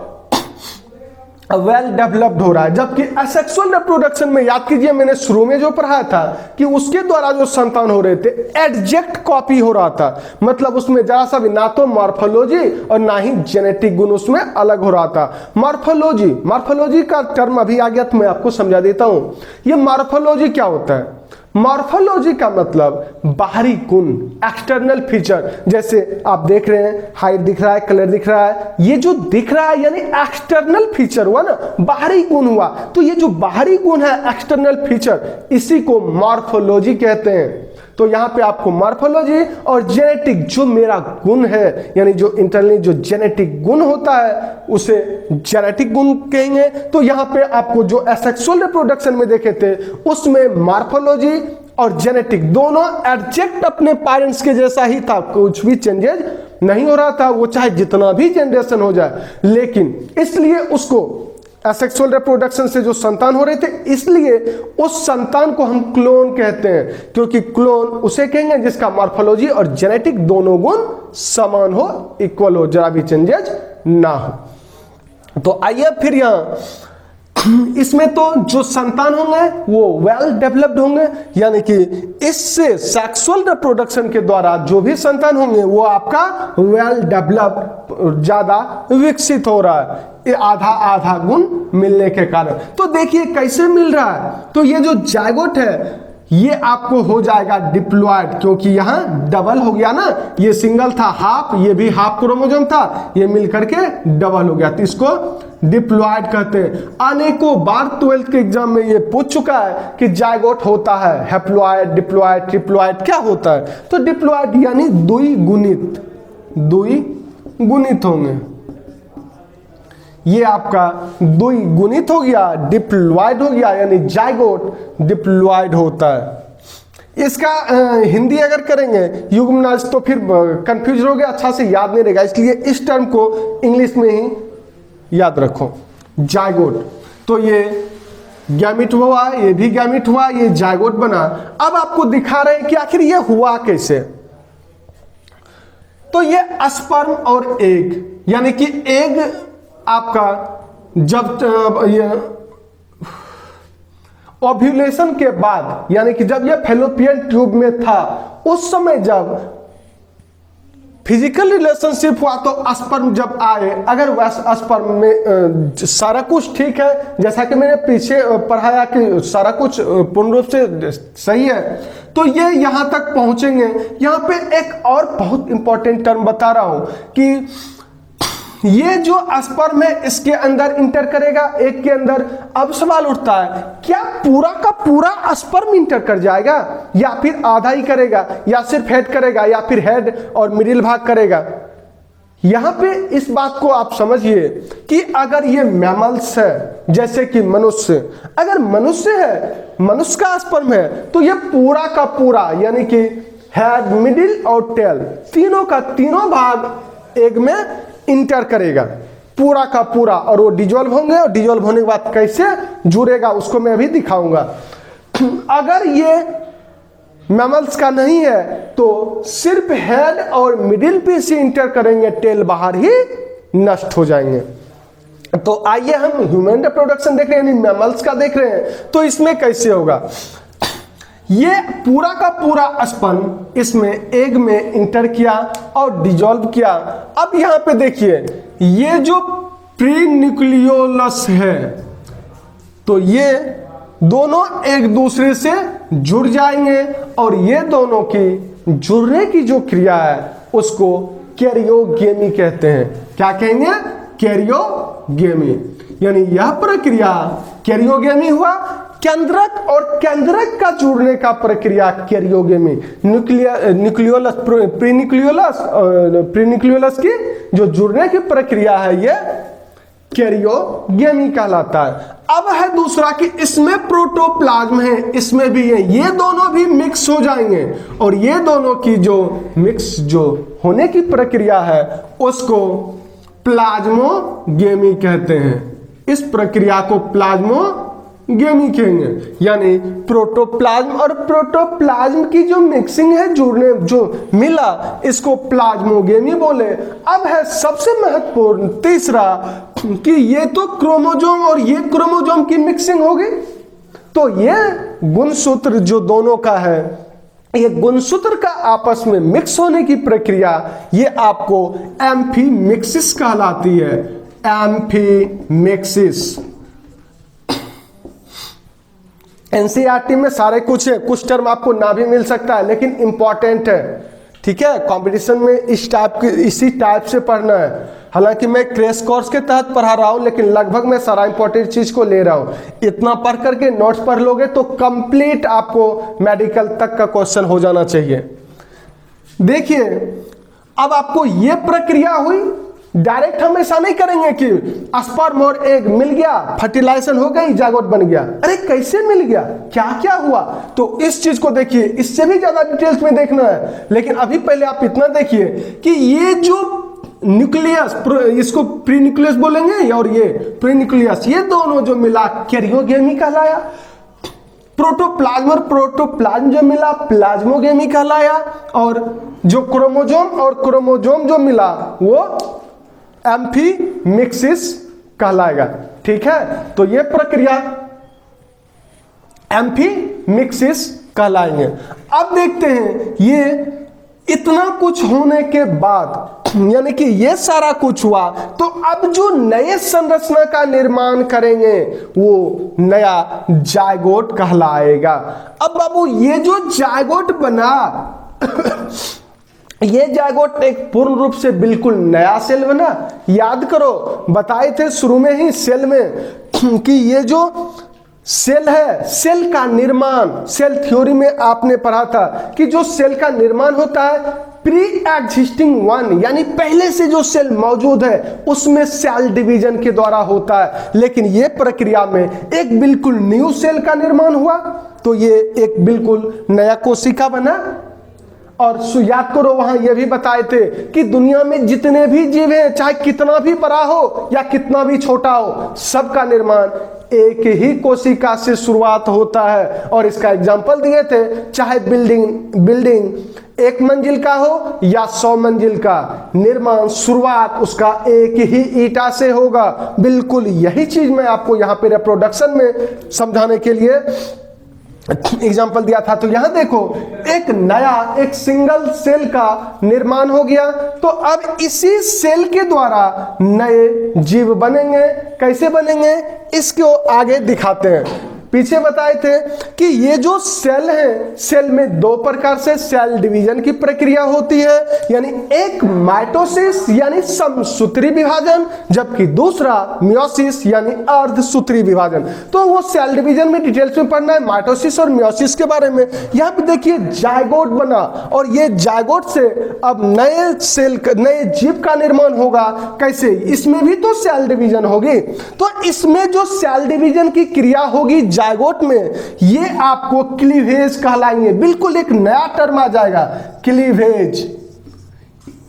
वेल डेवलप्ड हो रहा है, जबकि असेक्सुअल रिप्रोडक्शन में याद कीजिए मैंने शुरू में जो पढ़ाया था कि उसके द्वारा जो संतान हो रहे थे एग्जैक्ट कॉपी हो रहा था, मतलब उसमें जरा सा भी ना तो मॉर्फोलॉजी और ना ही जेनेटिक गुण उसमें अलग हो रहा था। मॉर्फोलॉजी का टर्म अभी आ गया तो मैं आपको समझा देता हूं। ये मॉर्फोलॉजी क्या होता है? मॉर्फोलॉजी का मतलब बाहरी गुण, एक्सटर्नल फीचर, जैसे आप देख रहे हैं हाइट दिख रहा है, कलर दिख रहा है, ये जो दिख रहा है यानी एक्सटर्नल फीचर हुआ ना, बाहरी गुण हुआ। तो ये जो बाहरी गुण है, एक्सटर्नल फीचर, इसी को मॉर्फोलॉजी कहते हैं। तो यहां पे आपको मॉर्फोलॉजी और जेनेटिक, जो मेरा गुण है यानी जो इंटरनली जो जेनेटिक गुण होता है उसे जेनेटिक गुण कहेंगे। तो यहां पे आपको जो एसेक्सुअल रिप्रोडक्शन में देखे थे उसमें मॉर्फोलॉजी और जेनेटिक दोनों एग्जैक्ट अपने पेरेंट्स के जैसा ही था, कुछ भी चेंजेस नहीं हो रहा था, वो चाहे जितना भी जनरेशन हो जाए। लेकिन इसलिए उसको एसेक्सुअल रिप्रोडक्शन से जो संतान हो रहे थे, इसलिए उस संतान को हम क्लोन कहते हैं, क्योंकि क्लोन उसे कहेंगे जिसका मॉर्फोलॉजी और जेनेटिक दोनों गुण समान हो, इक्वल हो, जरा भी चेंजेस ना हो। तो आइए फिर यहां इसमें तो जो संतान होंगे वो वेल डेवलप्ड होंगे, यानी कि इससे सेक्सुअल रिप्रोडक्शन के द्वारा जो भी संतान होंगे वो आपका वेल डेवलप्ड, ज्यादा विकसित हो रहा है, ये आधा आधा गुण मिलने के कारण। तो देखिए कैसे मिल रहा है, तो ये जो जायगोट है ये आपको हो जाएगा डिप्लॉयड, क्योंकि यहां डबल हो गया ना, ये सिंगल था हाफ, ये भी हाफ क्रोमोसोम था, ये मिलकर के डबल हो गया, तो इसको डिप्लॉयड कहते हैं। अनेकों बार 12th के एग्जाम में ये पूछ चुका है कि जायगोट होता है हैप्लॉयड, डिप्लॉयड, ट्रिप्लॉयड क्या होता है, तो डिप्लॉयड यानी द्विगुणित, द्विगुणित होंगे, ये आपका द्विगुणित हो गया, डिप्लॉयड हो गया, यानी जायगोट डिप्लॉयड होता है। इसका हिंदी अगर करेंगे युग्मनाज तो फिर कंफ्यूज हो गया, अच्छा से याद नहीं रहेगा, इसलिए इस टर्म को इंग्लिश में ही याद रखो, जायगोट। तो ये गैमिट हुआ, ये भी गैमिट हुआ, ये जायगोट बना। अब आपको दिखा रहे हैं कि आखिर ये हुआ कैसे। तो ये स्पर्म और एग, यानी कि एग आपका जब ये ओव्यूलेशन के बाद, यानी कि जब ये फैलोपियन ट्यूब में था उस समय जब फिजिकल रिलेशनशिप हुआ तो स्पर्म जब आए, अगर वह स्पर्म में सारा कुछ ठीक है, जैसा कि मैंने पीछे पढ़ाया कि सारा कुछ पूर्ण रूप से सही है, तो ये यहां तक पहुंचेंगे। यहां पे एक और बहुत इंपॉर्टेंट टर्म बता रहा हूं कि ये जो स्पर्म है इसके अंदर इंटर करेगा एग के अंदर। अब सवाल उठता है क्या पूरा का पूरा स्पर्म इंटर कर जाएगा, या फिर आधा ही करेगा, या सिर्फ हेड करेगा, या फिर हेड और मिडिल भाग करेगा। यहां पे इस बात को आप समझिए कि अगर ये मैमल्स है, जैसे कि मनुष्य, अगर मनुष्य है, मनुष्य का स्पर्म है, तो ये पूरा का पूरा यानी कि हेड, मिडिल और टेल तीनों का तीनों भाग एग में इंटर करेगा, पूरा का पूरा, और वो डिजोल्व होंगे, और डिजोल्व होने के बाद कैसे जुड़ेगा उसको मैं अभी दिखाऊंगा। अगर ये मैमल्स का नहीं है तो सिर्फ हेड और मिडिल पे से इंटर करेंगे, टेल बाहर ही नष्ट हो जाएंगे। तो आइए हम ह्यूमन रिप्रोडक्शन देख रहे हैं, यानी मैमल्स का देख रहे हैं, तो इसमें कैसे होगा। ये पूरा का पूरा स्पर्म इसमें एग में इंटर किया और डिजोल्व किया। अब यहां पे देखिए ये जो प्री न्यूक्लियोलस है, तो ये दोनों एक दूसरे से जुड़ जाएंगे, और ये दोनों की जुड़ने की जो क्रिया है उसको कैरियोगेमी कहते हैं। क्या कहेंगे? कैरियोगेमी। यानी यह प्रक्रिया कैरियोगेमी हुआ, केंद्रक और केंद्रक का जुड़ने का प्रक्रिया कैरियोगेमी। न्यूक्लियोलस, प्रीन्यूक्लियोलस की जो जुड़ने की प्रक्रिया है ये कैरियोगेमी कहलाता है। अब है दूसरा कि इसमें प्रोटोप्लाज्म है, इसमें भी है, ये दोनों भी मिक्स हो जाएंगे, और ये दोनों की जो मिक्स जो होने की प्रक्रिया है उसको प्लाज्मोगेमी कहते हैं। इस प्रक्रिया को प्लाज्मोगेमी कहेंगे। यानी प्रोटोप्लाज्म और प्रोटोप्लाज्म की जो मिक्सिंग है, जुड़ने जो मिला, इसको प्लाज्मोगेमी बोले। अब है सबसे महत्वपूर्ण तीसरा कि ये तो क्रोमोजोम और ये क्रोमोजोम की मिक्सिंग होगी, तो ये गुणसूत्र जो दोनों का है, ये गुणसूत्र का आपस में मिक्स होने की प्रक्रिया, ये आपको एम्फीमिक्सिस कहलाती है। एम्फीमिक्सिस एनसीईआरटी में सारे कुछ है, कुछ टर्म आपको ना भी मिल सकता है लेकिन इंपॉर्टेंट है, ठीक है। कंपटीशन में इस टाइप के इसी टाइप से पढ़ना है। हालांकि मैं क्रैश कोर्स के तहत पढ़ा रहा हूं, लेकिन लगभग मैं सारा इंपॉर्टेंट चीज को ले रहा हूं। इतना पढ़ करके नोट्स पढ़ लोगे तो कंप्लीट आपको मेडिकल तक का क्वेश्चन हो जाना चाहिए। देखिए अब आपको ये प्रक्रिया हुई, डायरेक्ट हम ऐसा नहीं करेंगे कि स्पर्म और एग मिल गया, फर्टिलाइजेशन हो गई, जायगोट बन गया। अरे कैसे मिल गया, क्या क्या हुआ, तो इस चीज को देखिए, इससे भी ज्यादा डिटेल्स में देखना है। लेकिन अभी पहले आप इतना देखिए कि ये जो न्यूक्लियस, इसको प्री न्यूक्लियस बोलेंगे, और ये प्री न्यूक्लियस, ये दोनों जो मिला कैरियोगेमी कहलाया। प्रोटोप्लाज्म और प्रोटोप्लाज्म जो मिला प्लाज्मोगेमी कहलाया, और जो क्रोमोजोम और क्रोमोजोम जो मिला वो एम्फीमिक्सिस कहलाएगा। ठीक है, तो ये प्रक्रिया एम्फीमिक्सिस कहलाएंगे। अब देखते हैं ये इतना कुछ होने के बाद, यानी कि ये सारा कुछ हुआ, तो अब जो नए संरचना का निर्माण करेंगे वो नया जायगोट कहलाएगा। अब बाबू ये जो जायगोट बना ये जायगोट एक पूर्ण रूप से बिल्कुल नया सेल बना। याद करो, बताए थे शुरू में ही सेल में कि ये जो सेल है, सेल का निर्माण, सेल थ्योरी में आपने पढ़ा था कि जो सेल का निर्माण होता है प्री एग्जिस्टिंग वन, यानी पहले से जो सेल मौजूद है उसमें सेल डिवीजन के द्वारा होता है। लेकिन ये प्रक्रिया में एक बिल्कुल न्यू सेल का निर्माण हुआ, तो ये एक बिल्कुल नया कोशिका बना। और याद करो वहां यह भी बताए थे कि दुनिया में जितने भी जीव हैं, चाहे कितना भी बड़ा हो या कितना भी छोटा हो, सबका निर्माण एक ही कोशिका से शुरुआत होता है। और इसका एग्जांपल दिए थे, चाहे बिल्डिंग 1 मंजिल का हो या 100 मंजिल का, निर्माण शुरुआत उसका एक ही ईंटा से होगा। बिल्कुल यही चीज मैं आपको यहाँ पे रिप्रोडक्शन में समझाने के लिए एग्जाम्पल दिया था। तो यहां देखो एक नया, एक सिंगल सेल का निर्माण हो गया, तो अब इसी सेल के द्वारा नए जीव बनेंगे। कैसे बनेंगे इसको आगे दिखाते हैं। पीछे बताए थे कि ये जो सेल है, सेल में 2 प्रकार से सेल डिवीजन की प्रक्रिया होती है, यानी एक माइटोसिस यानी समसूत्री विभाजन, जबकि दूसरा मियोसिस यानी अर्धसूत्री विभाजन। तो वो सेल डिवीजन में डिटेल्स में पढ़ना है, माइटोसिस और मियोसिस के बारे में। यहाँ पे देखिए जायगोट बना, और ये जायगोट से अब नए सेल, नए जीव का निर्माण होगा। कैसे? इसमें भी तो सेल डिवीजन होगी, तो इसमें जो सेल डिवीजन की क्रिया होगी जायगोट में, ये आपको क्लीवेज कहलाएंगे। बिल्कुल एक नया टर्म आ जाएगा, क्लीवेज।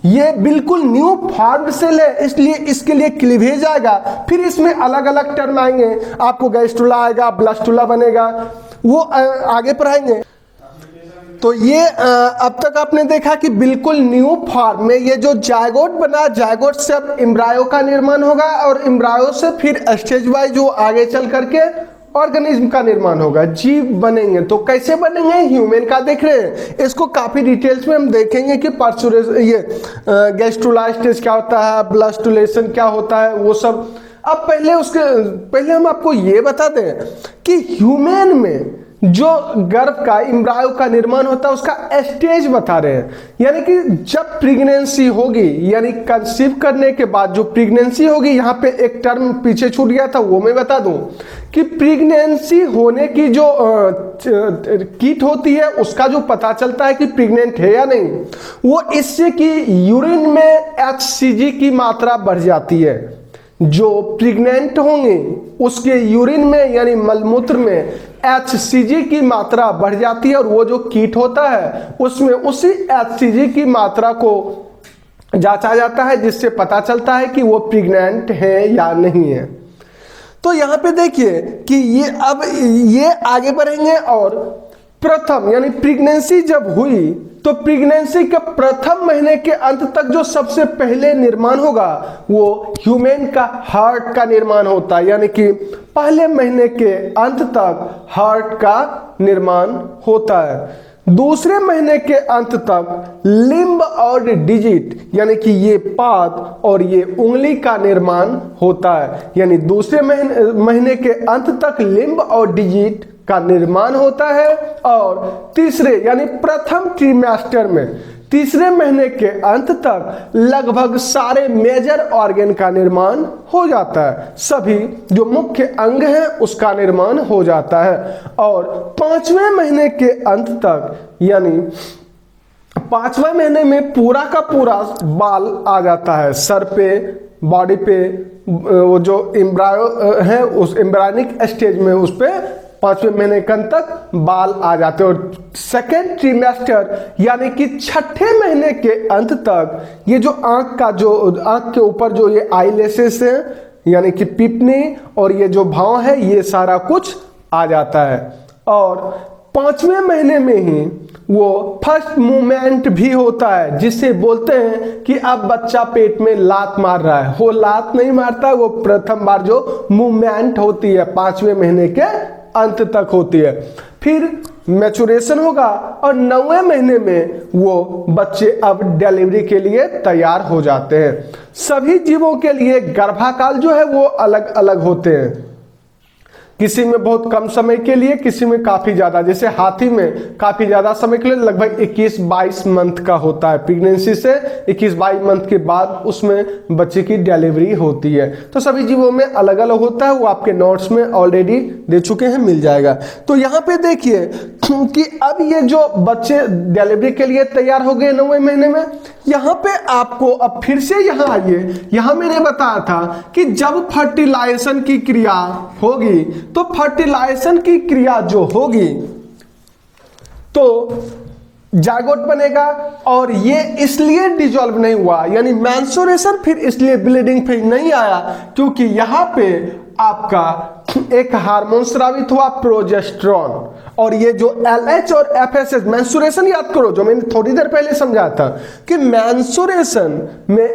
ये बिल्कुल न्यू फॉर्म सेल है, इसलिए इसके लिए क्लीवेज आएगा। फिर इसमें अलग अलग टर्म आएंगे, आपको गैस्ट्रुला आएगा, ब्लास्टुला बनेगा, वो आगे पढ़ाएंगे। तो ये अब तक आपने देखा कि बिल्कुल न्यू फॉर्म में ये जो जायगोट बना, जायगोट से अब एम्ब्रायो का निर्माण होगा, और एम्ब्रायो से फिर स्टेज वाइज जो आगे चल करके ऑर्गेनिज्म का निर्माण होगा, जीव बनेंगे। तो कैसे बनेंगे? ह्यूमन का देख रहे हैं, इसको काफी डिटेल्स में हम देखेंगे कि गैस्ट्रुला स्टेज क्या होता है, ब्लास्टुलेशन क्या होता है, वो सब। अब पहले हम आपको ये बता दें कि ह्यूमन में जो गर्भ का, एम्ब्रायो का निर्माण होता है उसका स्टेज बता रहे हैं। यानी कि जब प्रेगनेंसी होगी, यानी कंसीव करने के बाद जो प्रेगनेंसी होगी, यहाँ पे एक टर्म पीछे छूट गया था, वो मैं बता दूं कि प्रेगनेंसी होने की जो किट होती है उसका जो पता चलता है कि प्रेग्नेंट है या नहीं, वो इससे कि यूरिन में HCG की मात्रा बढ़ जाती है। जो प्रेग्नेंट होंगे उसके यूरिन में यानी मलमूत्र में HCG की मात्रा बढ़ जाती है, और वो जो कीट होता है उसमें उसी HCG की मात्रा को जांचा जाता है, जिससे पता चलता है कि वो प्रेग्नेंट है या नहीं है। तो यहाँ पे देखिए कि ये आगे बढ़ेंगे, और प्रथम यानी प्रेगनेंसी जब हुई तो प्रेगनेंसी के प्रथम महीने के अंत तक जो सबसे पहले निर्माण होगा वो ह्यूमन का हार्ट का निर्माण होता है। यानी कि पहले महीने के अंत तक हार्ट का निर्माण होता है। दूसरे महीने के अंत तक लिम्ब और डिजिट यानी कि ये पाद और ये उंगली का निर्माण होता है। यानी दूसरे महीने के अंत तक लिम्ब और डिजिट का निर्माण होता है, और तीसरे यानी प्रथम ट्रिमेस्टर में तीसरे महीने के अंत तक लगभग सारे मेजर ऑर्गन का निर्माण हो जाता है। सभी जो मुख्य अंग हैं उसका निर्माण हो जाता है, और 5वें महीने के अंत तक यानी 5वें महीने में पूरा का पूरा बाल आ जाता है सर पे, बॉडी पे। वो जो एम्ब्रायो है उस एम्ब्रायनिक स्टेज में उस पे 5वें महीने के अंत तक बाल आ जाते हैं, और सेकेंड ट्रिमेस्टर यानी कि 6ठे महीने के अंत तक ये जो आंख के ऊपर जो ये आईलेसेस है यानी कि पिपनी और ये जो भाव है ये सारा कुछ आ जाता है। और 5वें महीने में ही वो फर्स्ट मूवमेंट भी होता है, जिसे बोलते हैं कि अब बच्चा पेट में लात मार रहा है। वो लात नहीं मारता, वो प्रथम बार जो मूवमेंट होती है 5वें महीने के अंत तक होती है। फिर मैचुरेशन होगा और 9वें महीने में वो बच्चे अब डिलीवरी के लिए तैयार हो जाते हैं। सभी जीवों के लिए गर्भाकाल जो है वो अलग अलग होते हैं, किसी में बहुत कम समय के लिए, किसी में काफी ज्यादा। जैसे हाथी में काफी ज्यादा समय के लिए लगभग 21-22 मंथ का होता है। प्रेगनेंसी से 21-22 मंथ के बाद उसमें बच्चे की डिलीवरी होती है। तो सभी जीवों में अलग अलग होता है, वो आपके नोट्स में ऑलरेडी दे चुके हैं, मिल जाएगा। तो यहाँ पे देखिए कि अब ये जो बच्चे डिलीवरी के लिए तैयार हो गए 9वें महीने में, यहाँ पे आपको अब फिर से यहाँ आइए, यहाँ मैंने बताया था कि जब फर्टिलाइजेशन की क्रिया होगी, तो फर्टिलाइजेशन की क्रिया जो होगी तो जायगोट बनेगा, और ये इसलिए डिजॉल्व नहीं हुआ, यानी मेंस्ट्रुएशन फिर इसलिए ब्लीडिंग फेज नहीं आया, क्योंकि यहाँ पे आपका एक हार्मोन स्रावित हुआ प्रोजेस्टेरोन, और ये जो LH और FSH, मेंस्ट्रुएशन याद करो जो मैंने थोड़ी देर पहले समझाया था कि मेंस्ट्रुएशन में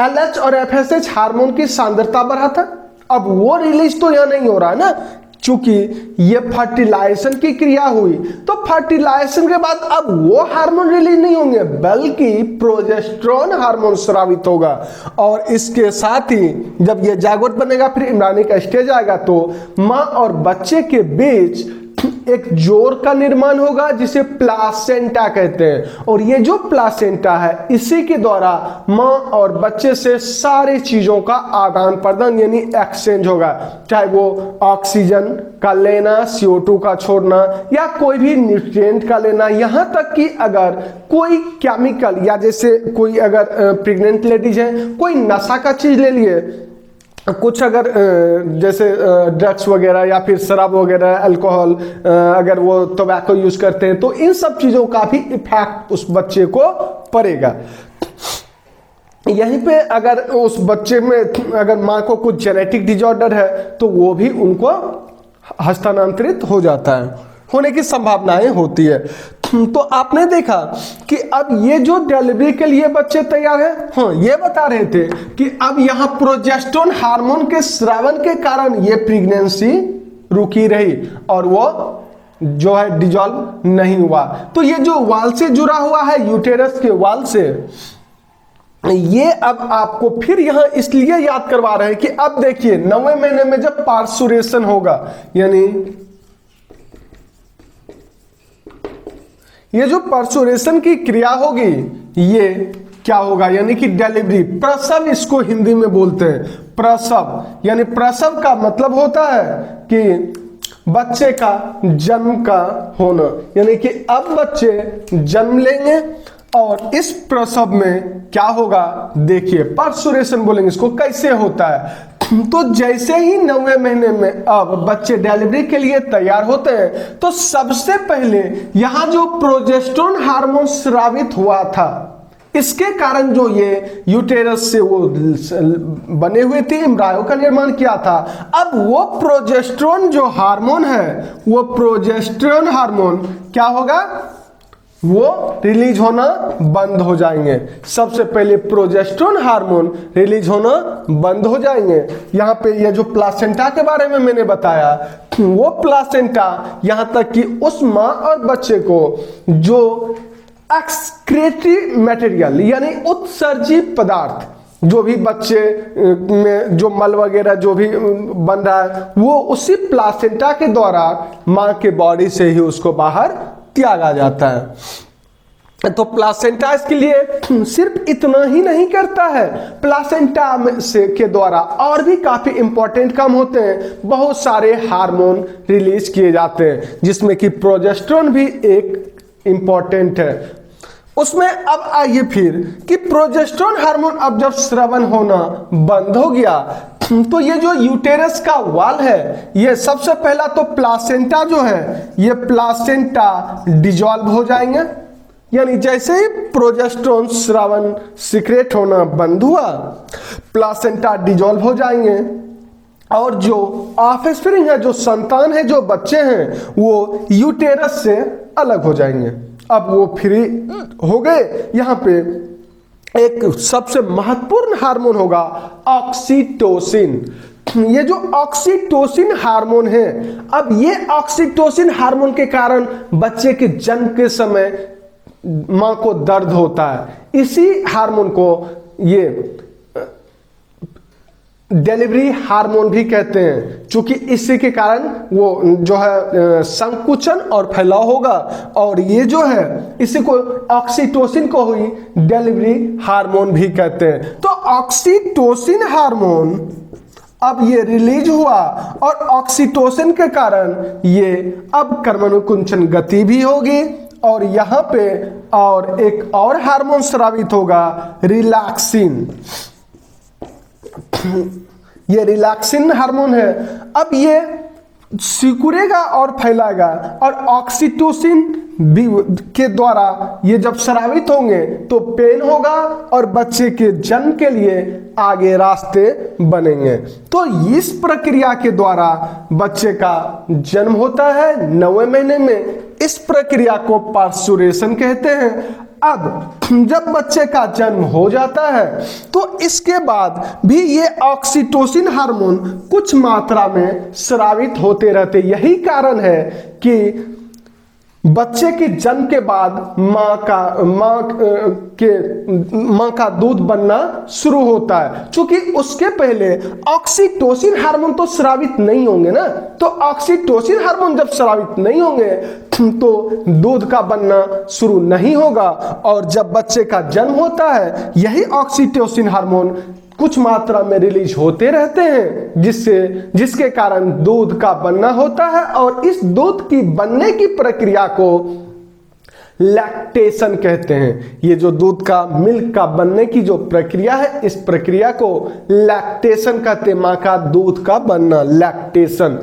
LH और FSH हार्मोन की सांद्रता बढ़ाता। अब वो रिलीज तो यहां नहीं हो रहा ना, चूंकि ये फर्टिलाइजेशन की क्रिया हुई, तो फर्टिलाइजेशन के बाद अब वो हार्मोन रिलीज नहीं होंगे, बल्कि प्रोजेस्टेरोन हार्मोन स्रावित होगा। और इसके साथ ही जब ये जायगोट बनेगा, फिर इम्ब्रायोनिक स्टेज आएगा, तो मां और बच्चे के बीच एक जोड़ का निर्माण होगा जिसे प्लासेंटा कहते हैं। और ये जो प्लासेंटा है, इसी के द्वारा मां और बच्चे से सारी चीजों का आदान प्रदान यानी एक्सचेंज होगा, चाहे वो ऑक्सीजन का लेना, CO2 का छोड़ना, या कोई भी न्यूट्रिएंट का लेना, यहां तक कि अगर कोई केमिकल, या जैसे कोई अगर प्रेग्नेंट लेडीज है, कोई नशा का चीज ले लिए, कुछ अगर जैसे ड्रग्स वगैरह या फिर शराब वगैरह, अल्कोहल, अगर वो टोबैको यूज करते हैं, तो इन सब चीजों का भी इफेक्ट उस बच्चे को पड़ेगा। यहीं पे अगर उस बच्चे में अगर माँ को कुछ जेनेटिक डिसऑर्डर है, तो वो भी उनको हस्तांतरित हो जाता है, होने की संभावनाएं होती है। तो आपने देखा कि अब ये जो डिलीवरी के लिए बच्चे तैयार हैं, हाँ ये बता रहे थे कि अब यहाँ प्रोजेस्टेरोन हार्मोन के स्रावन के कारण ये प्रेगनेंसी रुकी रही और वो जो है डिजॉल्व नहीं हुआ। तो ये जो वाल से जुड़ा हुआ है, यूटेरस के वाल से, ये अब आपको फिर यहां इसलिए याद करवा रहे हैं कि अब देखिए 9वें महीने में जब पार्सुरेशन होगा, यानी ये जो पार्सुरेशन की क्रिया होगी, ये क्या होगा, यानी कि डिलीवरी, प्रसव इसको हिंदी में बोलते हैं, प्रसव। यानी प्रसव का मतलब होता है कि बच्चे का जन्म का होना, यानी कि अब बच्चे जन्म लेंगे और इस प्रसव में क्या होगा, देखिए पार्सुरेशन बोलेंगे इसको। कैसे होता है, तो जैसे ही 9वें महीने में अब बच्चे डिलीवरी के लिए तैयार होते हैं, तो सबसे पहले यहां जो प्रोजेस्टेरोन हार्मोन स्रावित हुआ था, इसके कारण जो ये यूटेरस से वो बने हुए थे, एम्ब्रायो का निर्माण किया था, अब वो प्रोजेस्टेरोन जो हार्मोन है, वो प्रोजेस्टेरोन हार्मोन क्या होगा, वो रिलीज होना बंद हो जाएंगे। सबसे पहले प्रोजेस्टेरोन हार्मोन रिलीज होना बंद हो जाएंगे। यहाँ पे ये जो प्लासेंटा के बारे में मैंने बताया, वो प्लासेंटा यहाँ तक कि उस माँ और बच्चे को जो एक्सक्रीटरी मटेरियल यानी उत्सर्जी पदार्थ, जो भी बच्चे में जो मल वगैरह जो भी बन रहा है, वो उसी प्लासेंटा के द्वारा माँ के बॉडी से ही उसको बाहर त्यागा जाता है। तो प्लासेंटा इसके लिए सिर्फ इतना ही नहीं करता है, प्लासेंटा से के द्वारा और भी काफी इंपॉर्टेंट काम होते हैं। बहुत सारे हार्मोन रिलीज किए जाते हैं, जिसमें कि प्रोजेस्टेरोन भी एक इंपॉर्टेंट है। उसमें अब आइए फिर कि प्रोजेस्टेरोन हार्मोन अब जब स्रावन होना बंद हो गया, तो ये जो यूटेरस का वाल है, ये सबसे पहला तो प्लासेंटा जो है, ये प्लासेंटा डिजॉल्व हो जाएंगे। यानी जैसे ही प्रोजेस्टेरोन स्रावन सीक्रेट होना बंद हुआ, प्लासेंटा डिजॉल्व हो जाएंगे। और जो ऑफस्प्रिंग है, जो संतान है, जो बच्चे हैं, वो यूटेरस से अलग हो जाएंगे। अब वो फ्री हो गए। यहाँ पे एक सबसे महत्वपूर्ण हार्मोन होगा ऑक्सीटोसिन। ये जो ऑक्सीटोसिन हार्मोन है, अब ये ऑक्सीटोसिन हार्मोन के कारण बच्चे के जन्म के समय मां को दर्द होता है। इसी हार्मोन को ये डिलीवरी हार्मोन भी कहते हैं, क्योंकि इसी के कारण वो जो है संकुचन और फैलाव होगा, और ये जो है इसी को ऑक्सीटोसिन को ही डिलीवरी हार्मोन भी कहते हैं। तो ऑक्सीटोसिन हार्मोन अब ये रिलीज हुआ, और ऑक्सीटोसिन के कारण ये अब कर्मानुकुंचन गति भी होगी, और यहाँ पे और एक और हार्मोन स्रावित होगा रिलैक्सिन। ये रिलैक्सिन हार्मोन है। अब ये सिकुड़ेगा और फैलाएगा, और ऑक्सीटोसिन के द्वारा ये जब स्रावित होंगे तो पेन होगा, और बच्चे के जन्म के लिए आगे रास्ते बनेंगे। तो इस प्रक्रिया के द्वारा बच्चे का जन्म होता है 9वें महीने में। इस प्रक्रिया को पार्सुरेशन कहते हैं। अब जब बच्चे का जन्म हो जाता है तो इसके बाद भी ये ऑक्सीटोसिन हार्मोन कुछ मात्रा में स्रावित होते रहते। यही कारण है कि बच्चे के जन्म के बाद मां का दूध बनना शुरू होता है, क्योंकि उसके पहले ऑक्सीटोसिन हार्मोन तो स्रावित नहीं होंगे ना। तो ऑक्सीटोसिन हार्मोन जब स्रावित नहीं होंगे तो दूध का बनना शुरू नहीं होगा, और जब बच्चे का जन्म होता है यही ऑक्सीटोसिन हार्मोन कुछ मात्रा में रिलीज होते रहते हैं, जिसके कारण दूध का बनना होता है, और इस दूध की बनने की प्रक्रिया को लैक्टेशन कहते हैं। ये जो दूध का मिल्क का बनने की जो प्रक्रिया है, इस प्रक्रिया को लैक्टेशन कहते हैं। मां का दूध का बनना, लैक्टेशन।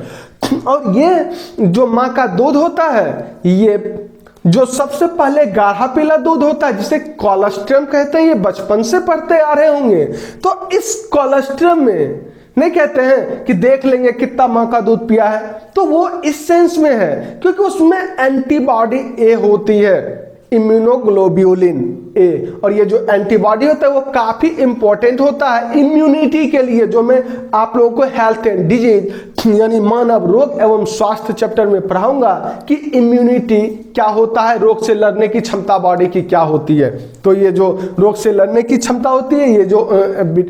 और ये जो मां का दूध होता है, ये जो सबसे पहले गाढ़ा पीला दूध होता है, जिसे कोलेस्ट्रम कहते हैं, ये बचपन से पढ़ते आ रहे होंगे। तो इस कोलेस्ट्रम में नहीं कहते हैं कि देख लेंगे कितना मां का दूध पिया है, तो वो इस सेंस में है क्योंकि उसमें एंटीबॉडी ए होती है, इम्यूनोग्लोब्यूलिन ए। और ये जो एंटीबॉडी होता है वो काफी इंपॉर्टेंट होता है इम्यूनिटी के लिए, जो मैं आप लोगों को हेल्थ एंड डिजीज यानी मानव रोग एवं स्वास्थ्य चैप्टर में पढ़ाऊंगा कि इम्यूनिटी क्या होता है, रोग से लड़ने की क्षमता बॉडी की क्या होती है। तो ये जो रोग से लड़ने की क्षमता होती है, ये जो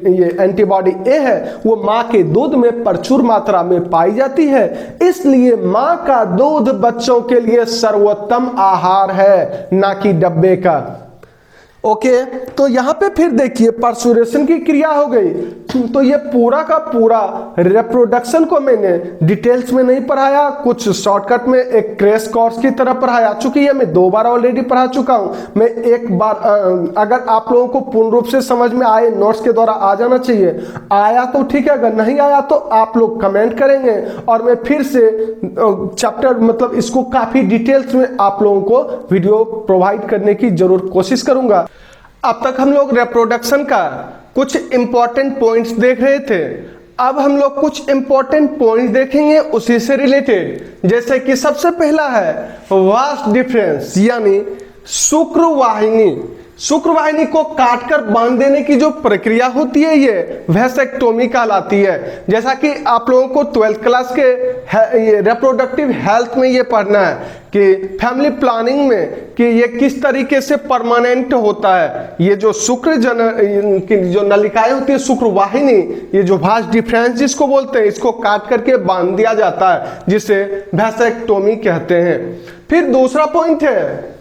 ये एंटीबॉडी ए है, वो माँ के दूध में प्रचुर मात्रा में पाई जाती है। इसलिए माँ का दूध बच्चों के लिए सर्वोत्तम आहार है, ना कि डब्बे का। ओके, तो यहां पे फिर देखिए पार्सुरेशन की क्रिया हो गई। तो ये पूरा का पूरा रिप्रोडक्शन को मैंने डिटेल्स में नहीं पढ़ाया, कुछ शॉर्टकट में एक क्रैश कोर्स की तरह पढ़ाया। चूंकि ये मैं 2 बार ऑलरेडी पढ़ा चुका हूं, मैं एक बार अगर आप लोगों को पूर्ण रूप से समझ में आए, नोट्स के द्वारा आ जाना चाहिए। आया तो ठीक है, अगर नहीं आया तो आप लोग कमेंट करेंगे और मैं फिर से चैप्टर मतलब इसको काफी डिटेल्स में आप लोगों को वीडियो प्रोवाइड करने की जरूर कोशिश करूंगा। अब तक हम लोग रिप्रोडक्शन का कुछ इंपॉर्टेंट पॉइंट्स देख रहे थे। अब हम लोग कुछ इंपॉर्टेंट पॉइंट्स देखेंगे उसी से रिलेटेड, जैसे कि सबसे पहला है वास्ट डिफरेंस, यानी शुक्रवाहिनी। शुक्रवाहिनी को काटकर बांध देने की जो प्रक्रिया होती है ये वैसेक्टोमी कहलाती है। जैसा कि आप लोगों को 12th क्लास के ये रिप्रोडक्टिव हेल्थ में ये पढ़ना है कि फैमिली प्लानिंग में कि ये किस तरीके से परमानेंट होता है। ये जो शुक्र की जो नलिकाएं होती है, शुक्रवाहिनी, ये जो वास्ट डिफरेंस जिसको बोलते हैं, इसको काट करके बांध दिया जाता है, जिसे वैसेक्टोमी कहते हैं। फिर दूसरा पॉइंट है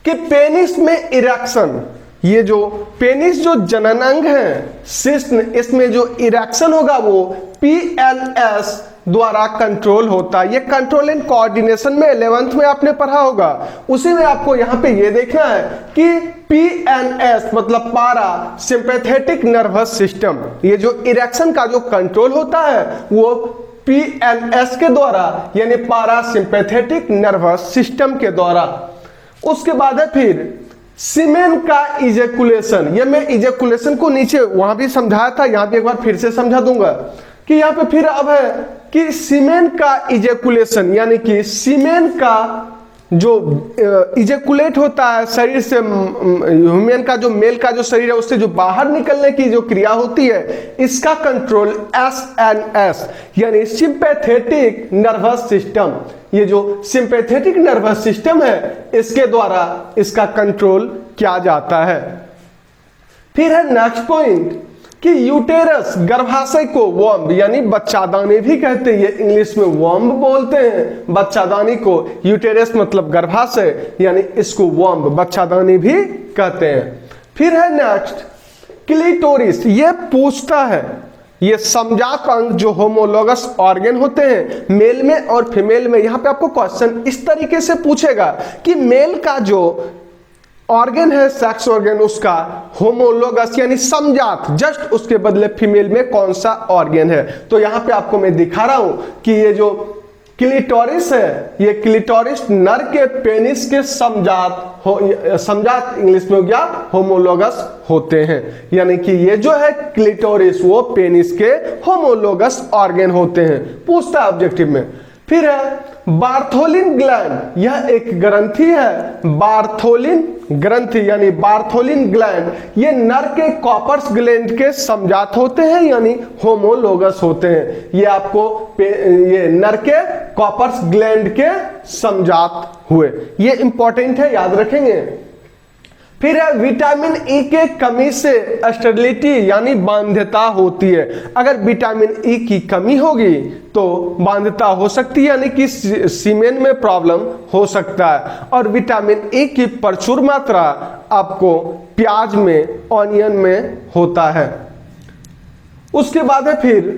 कि पेनिस में इरेक्शन। ये जो पेनिस जो जनन अंग है शिश्न, इसमें जो इरेक्शन होगा वो PLS द्वारा कंट्रोल होता है। ये कंट्रोल एंड कोऑर्डिनेशन में 11th में आपने पढ़ा होगा। उसी में आपको यहाँ पे ये देखना है कि PNS मतलब पारा सिंपैथेटिक नर्वस सिस्टम, ये जो इरेक्शन का जो कंट्रोल होता है वो PNS के द्वारा यानी पारा सिंपैथेटिक नर्वस सिस्टम के द्वारा। उसके बाद है फिर सीमेन का इजेकुलेशन। ये मैं इजेकुलेशन को नीचे वहां भी समझाया था, यहां भी एक बार फिर से समझा दूंगा। कि यहाँ पे फिर अब है कि सीमेन का इजेकुलेशन, यानी कि सीमेन का जो इजेकुलेट होता है शरीर से, ह्यूमन का जो मेल का जो शरीर है उससे जो बाहर निकलने की जो क्रिया होती है, इसका कंट्रोल एसएनएस यानी सिंपैथेटिक नर्वस सिस्टम, ये जो सिंपैथेटिक नर्वस सिस्टम है इसके द्वारा इसका कंट्रोल किया जाता है। फिर है नेक्स्ट पॉइंट कि यूटेरस गर्भाशय को वॉम्ब यानी बच्चादानी भी कहते हैं, ये इंग्लिश में वॉम्ब बोलते हैं बच्चादानी को, यूटेरस मतलब गर्भाशय यानी इसको वॉम्ब बच्चादानी भी कहते हैं। फिर है नेक्स्ट क्लिटोरिस, ये पूछता है, ये समजात अंग जो होमोलोगस ऑर्गन होते हैं मेल में और फीमेल में, यहां पे आपको क्वेश्चन इस तरीके से पूछेगा कि मेल का जो ऑर्गन है सेक्स ऑर्गन उसका होमोलोगस यानी समजात, जस्ट उसके बदले फीमेल में कौन सा ऑर्गन है। तो यहां पे आपको मैं दिखा रहा हूं कि ये जो क्लिटोरिस है, ये क्लिटोरिस नर के पेनिस के समजात समजात इंग्लिश में हो गया होमोलोगस होते हैं, यानी कि ये जो है क्लिटोरिस वो पेनिस के होमोलोगस ऑर्गन होते हैं, पूछता है ऑब्जेक्टिव में। फिर है बार्थोलिन ग्लैंड, यह एक ग्रंथि है, बार्थोलिन ग्रंथि यानी बार्थोलिन ग्लैंड, ये नर के कॉपर्स ग्लैंड के समजात होते हैं यानी होमोलोगस होते हैं, ये आपको ये नर के कॉपर्स ग्लैंड के समजात हुए, ये इंपॉर्टेंट है, याद रखेंगे। फिर है विटामिन ई के कमी से स्टेरिलिटी यानी बाध्यता होती है, अगर विटामिन ई की कमी होगी तो बाध्यता हो सकती है यानी कि सीमेन में प्रॉब्लम हो सकता है। और विटामिन ई की प्रचुर मात्रा आपको प्याज में, ऑनियन में होता है। उसके बाद है फिर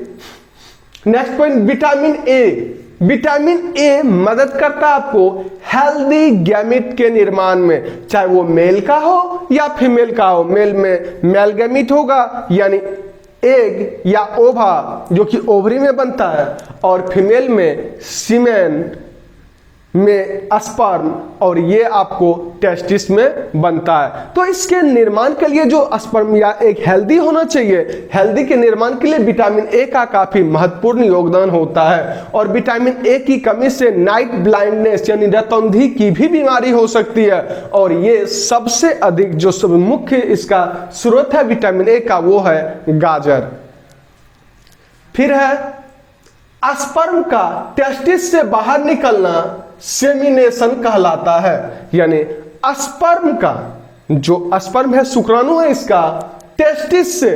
next point vitamin A, vitamin A मदद करता है आपको हेल्दी गैमिट के निर्माण में, चाहे वो मेल का हो या फीमेल का हो। मेल में मेल गैमिट होगा यानी एग या ओवा जो कि ओवरी में बनता है, और फीमेल में सीमेन में स्पर्म, और ये आपको टेस्टिस में बनता है। तो इसके निर्माण के लिए जो स्पर्म या एग हेल्दी होना चाहिए, हेल्दी के निर्माण के लिए विटामिन ए का काफी महत्वपूर्ण योगदान होता है। और विटामिन ए की कमी से नाइट ब्लाइंडनेस यानी रतौंधी की भी बीमारी हो सकती है, और ये सबसे अधिक जो सब मुख्य इसका स्रोत है विटामिन ए का वो है गाजर। फिर है स्पर्म का टेस्टिस से बाहर निकलना सेमिनेशन कहलाता है, यानी स्पर्म का जो स्पर्म है शुक्राणु है इसका टेस्टिस से,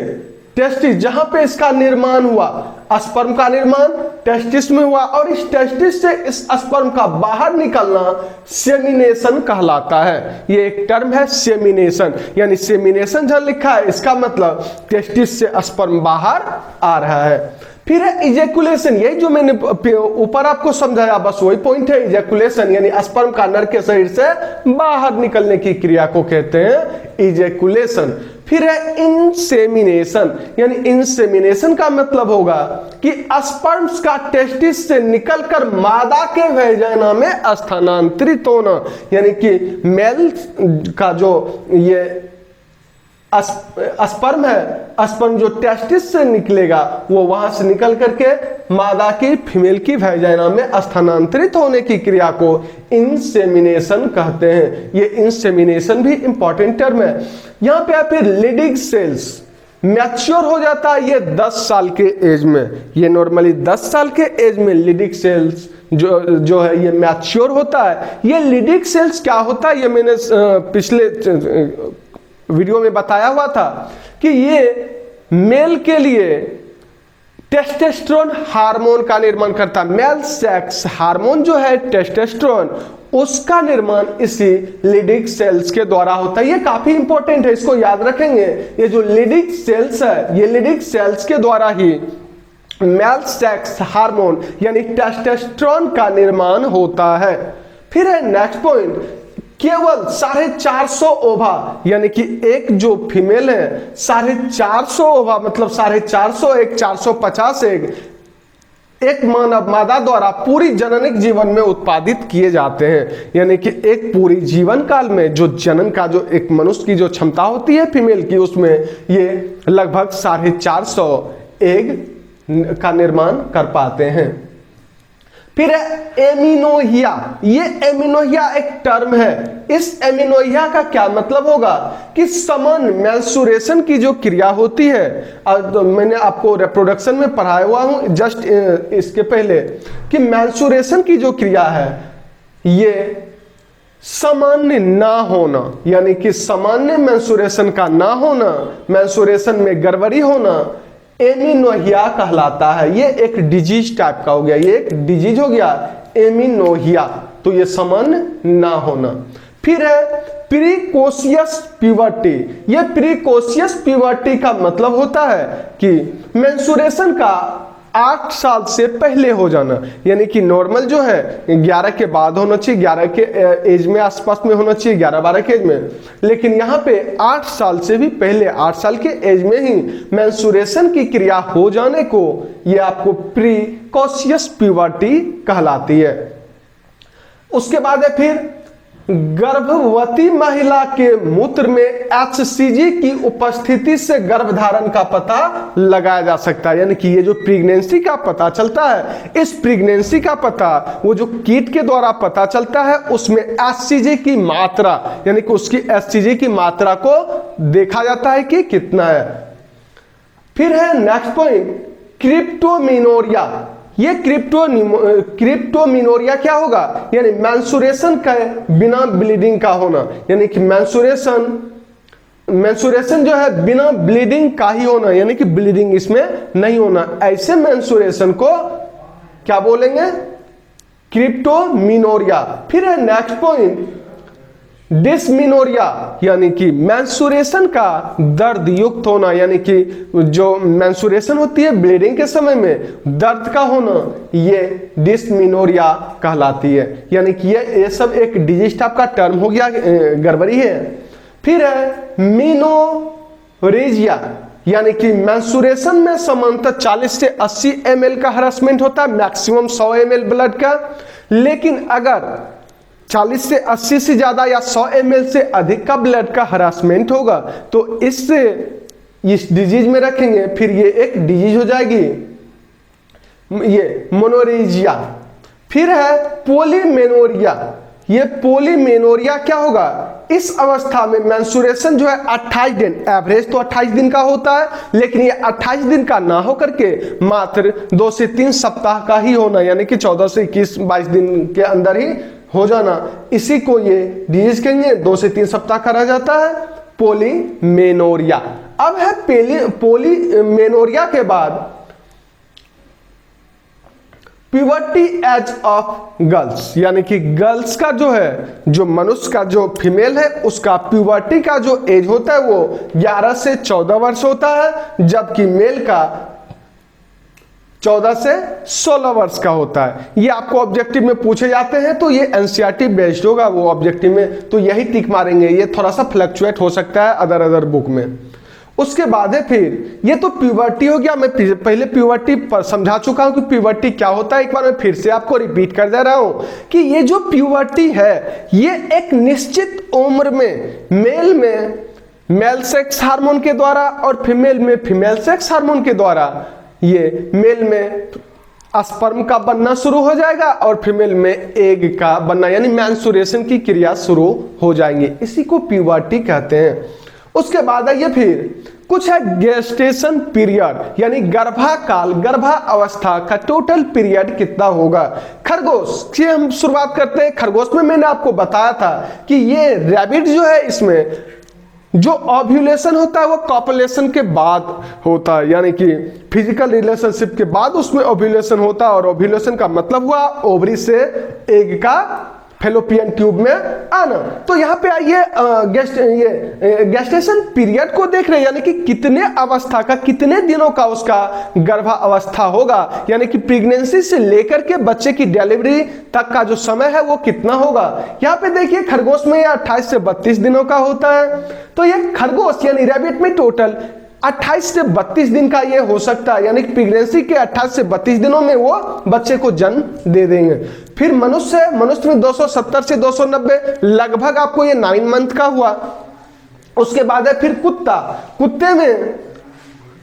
टेस्टिस जहां पे इसका निर्माण हुआ, स्पर्म का निर्माण टेस्टिस में हुआ और इस टेस्टिस से इस स्पर्म का बाहर निकलना सेमिनेशन कहलाता है। ये एक टर्म है सेमिनेशन, यानी सेमिनेशन जहां लिखा है इसका मतलब टेस्टिस से स्पर्म बाहर आ रहा है। फिर है इजेकुलेशन, यही जो मैंने ऊपर आपको समझाया बस वही पॉइंट है, इजेकुलेशन यानी स्पर्म का नर के शरीर से बाहर निकलने की क्रिया को कहते हैं इजेकुलेशन। फिर है इंसेमिनेशन, यानी इंसेमिनेशन का मतलब होगा कि स्पर्म्स का टेस्टिस से निकलकर मादा के वैजाइना में स्थानांतरित होना, यानी कि मेल का जो ये स्पर्म है, स्पर्म जो टेस्टिस से निकलेगा वो वहां से निकल करके मादा की फीमेल की वैजाइना में स्थानांतरित होने की क्रिया को इंसेमिनेशन कहते हैं। ये इंसेमिनेशन भी इंपॉर्टेंट टर्म है। यहां पे फिर लीडिंग सेल्स मैच्योर हो जाता है ये 10 साल के एज में, ये नॉर्मली 10 साल के एज में लीडिंग सेल्स जो है ये मैच्योर होता है। ये लीडिंग सेल्स क्या होता है ये मैंने पिछले वीडियो में बताया हुआ था कि ये मेल के लिए टेस्टोस्टेरोन हार्मोन का निर्माण करता है। मेल सेक्स हार्मोन जो है टेस्टोस्टेरोन उसका निर्माण इसी लीडिंग सेल्स के द्वारा होता है। ये काफी इंपॉर्टेंट है, इसको याद रखेंगे। ये जो लीडिंग सेल्स है ये लीडिंग सेल्स के द्वारा ही मेल सेक्स हार्मोन यानी टेस्टोस्टेरोन का निर्माण होता है। फिर है नेक्स्ट पॉइंट, केवल 450 ओवा यानी कि एक जो फीमेल है 450 ओवा मतलब 450 एक 450 एक मानव मादा द्वारा पूरी जननिक जीवन में उत्पादित किए जाते हैं। यानी कि एक पूरी जीवन काल में जो जनन का जो एक मनुष्य की जो क्षमता होती है फीमेल की, उसमें ये लगभग 450 एग का निर्माण कर पाते हैं। फिर है एमिनोहिया। ये एमिनोहिया एक टर्म है। इस एमिनोहिया का क्या मतलब होगा कि समान मेंस्ट्रुएशन की जो क्रिया होती है, तो मैंने आपको रिप्रोडक्शन में पढ़ाया हुआ हूं जस्ट इसके पहले कि मेंस्ट्रुएशन की जो क्रिया है ये सामान्य ना होना, यानी कि सामान्य मेंस्ट्रुएशन का ना होना, मेंस्ट्रुएशन में गड़बड़ी होना एमिनोहिया कहलाता है। ये एक डिजीज टाइप का हो गया, ये एक डिजीज हो गया एमिनोहिया, तो ये सामान्य ना होना। फिर है प्रीकोशियस प्यूबर्टी। ये प्रीकोशियस प्यूबर्टी का मतलब होता है कि मेंस्ट्रुएशन का 8 साल से पहले हो जाना, यानी कि नॉर्मल जो है 11 के बाद होना चाहिए, 11 के एज में आसपास में होना चाहिए, 11-12 के एज में, लेकिन यहाँ पे 8 साल से भी पहले 8 साल के एज में ही मेंस्ट्रुएशन की क्रिया हो जाने को ये आपको प्रीकोशियस प्यूबर्टी कहलाती है। उसके बाद है फिर गर्भवती महिला के मूत्र में HCG की उपस्थिति से गर्भधारण का पता लगाया जा सकता है, यानी कि ये जो प्रेगनेंसी का पता चलता है, इस प्रेगनेंसी का पता वो जो किट के द्वारा पता चलता है उसमें HCG की मात्रा, यानी कि उसकी HCG की मात्रा को देखा जाता है कि कितना है। फिर है नेक्स्ट पॉइंट क्रिप्टोमिनोरिया। ये क्रिप्टोमिनोरिया क्या होगा, यानी मेंस्ट्रुएशन का बिना ब्लीडिंग का होना, यानी कि मेंस्ट्रुएशन जो है बिना ब्लीडिंग का ही होना, यानी कि ब्लीडिंग इसमें नहीं होना, ऐसे मेंस्ट्रुएशन को क्या बोलेंगे, क्रिप्टोमिनोरिया। फिर है नेक्स्ट पॉइंट डिस्मिनोरिया, यानी कि मेंस्ट्रुएशन का दर्द युक्त होना, यानी कि जो मेंस्ट्रुएशन होती है ब्लीडिंग के समय में दर्द का होना, ये डिस्मिनोरिया कहलाती है, यानी कि ये सब एक डिजीज टाइप का टर्म हो गया, गड़बड़ी है। फिर है मीनोरेजिया, यानी कि मेंस्ट्रुएशन में सामान्यतः 40 से 80 ml का हरासमेंट होता है, मैक्सिमम 100 ml ब्लड का, लेकिन अगर 40 से 80 से ज्यादा या 100 ml से अधिक का ब्लड का हरासमेंट होगा तो इससे इस डिजीज में रखेंगे, फिर ये एक डिजीज हो जाएगी, ये मोनोरेजिया। फिर है पोलीमेनोरिया। ये पोलीमेनोरिया क्या होगा, इस अवस्था में मेंस्ट्रुएशन जो है 28 दिन, एवरेज तो 28 दिन का होता है, लेकिन ये 28 दिन का ना होकर के मात्र 2 से 3 सप्ताह का ही होना, यानी कि 14 से 21-22 दिन के अंदर ही हो जाना, इसी को ये डिजीज कहेंगे। 2 से 3 सप्ताह का रह जाता है पोलीमेनोरिया। अब है पोलीमेनोरिया के बाद प्यूबर्टी एज ऑफ गर्ल्स, यानी कि गर्ल्स का जो है, जो मनुष्य का जो फीमेल है उसका प्यूबर्टी का जो एज होता है वो 11 से 14 वर्ष होता है, जबकि मेल का 14 से 16 वर्ष का होता है। ये आपको ऑब्जेक्टिव में पूछे जाते हैं, तो ये एनसीईआरटी बेस्ड होगा, वो ऑब्जेक्टिव में तो यही टिक मारेंगे, ये थोड़ा सा फ्लक्चुएट हो सकता है अदर बुक में। उसके बाद है फिर ये तो प्यूबर्टी हो गया, मैं पहले प्यूबर्टी पर समझा चुका हूं कि प्यूबर्टी क्या होता है, एक बार मैं फिर से आपको रिपीट कर दे रहा हूं कि ये जो प्यूबर्टी है ये एक निश्चित उम्र में मेल सेक्स हार्मोन के द्वारा और फीमेल में फीमेल सेक्स हार्मोन के द्वारा, ये मेल में स्पर्म का बनना शुरू हो जाएगा और फीमेल में एग का बनना, यानी मेंस्ट्रुएशन की क्रिया शुरू हो जाएंगी, इसी को प्यूबर्टी कहते हैं। उसके बाद आइए फिर कुछ है गेस्टेशन पीरियड, यानी गर्भाकाल, गर्भावस्था का टोटल पीरियड कितना होगा। खरगोश से हम शुरुआत करते हैं। खरगोश में मैंने आपको बताया था कि ये रैबिट जो है इसमें जो ओव्यूलेशन होता है वो कॉपुलेशन के बाद होता है, यानी कि फिजिकल रिलेशनशिप के बाद उसमें ओव्यूलेशन होता है, और ओव्यूलेशन का मतलब हुआ ओवरी से एग का फेलोपियन ट्यूब में आना। तो यहाँ पे आइए गेस्टेशन पीरियड को देख रहे हैं, यानी कि कितने अवस्था का, कितने दिनों का उसका गर्भावस्था होगा, यानी कि प्रेगनेंसी से लेकर के बच्चे की डिलीवरी तक का जो समय है वो कितना होगा। यहाँ पे देखिए खरगोश में 28 से 32 दिनों का होता है, तो ये खरगोश यानी रैबिट में टोटल 28 से 32 दिन का ये हो सकता है, यानी कि प्रेगनेंसी के 28 से 32 दिनों में वो बच्चे को जन्म दे देंगे। फिर मनुष्य में 270 से 290, लगभग आपको ये 9 मंथ का हुआ। उसके बाद है फिर कुत्ता, कुत्ते में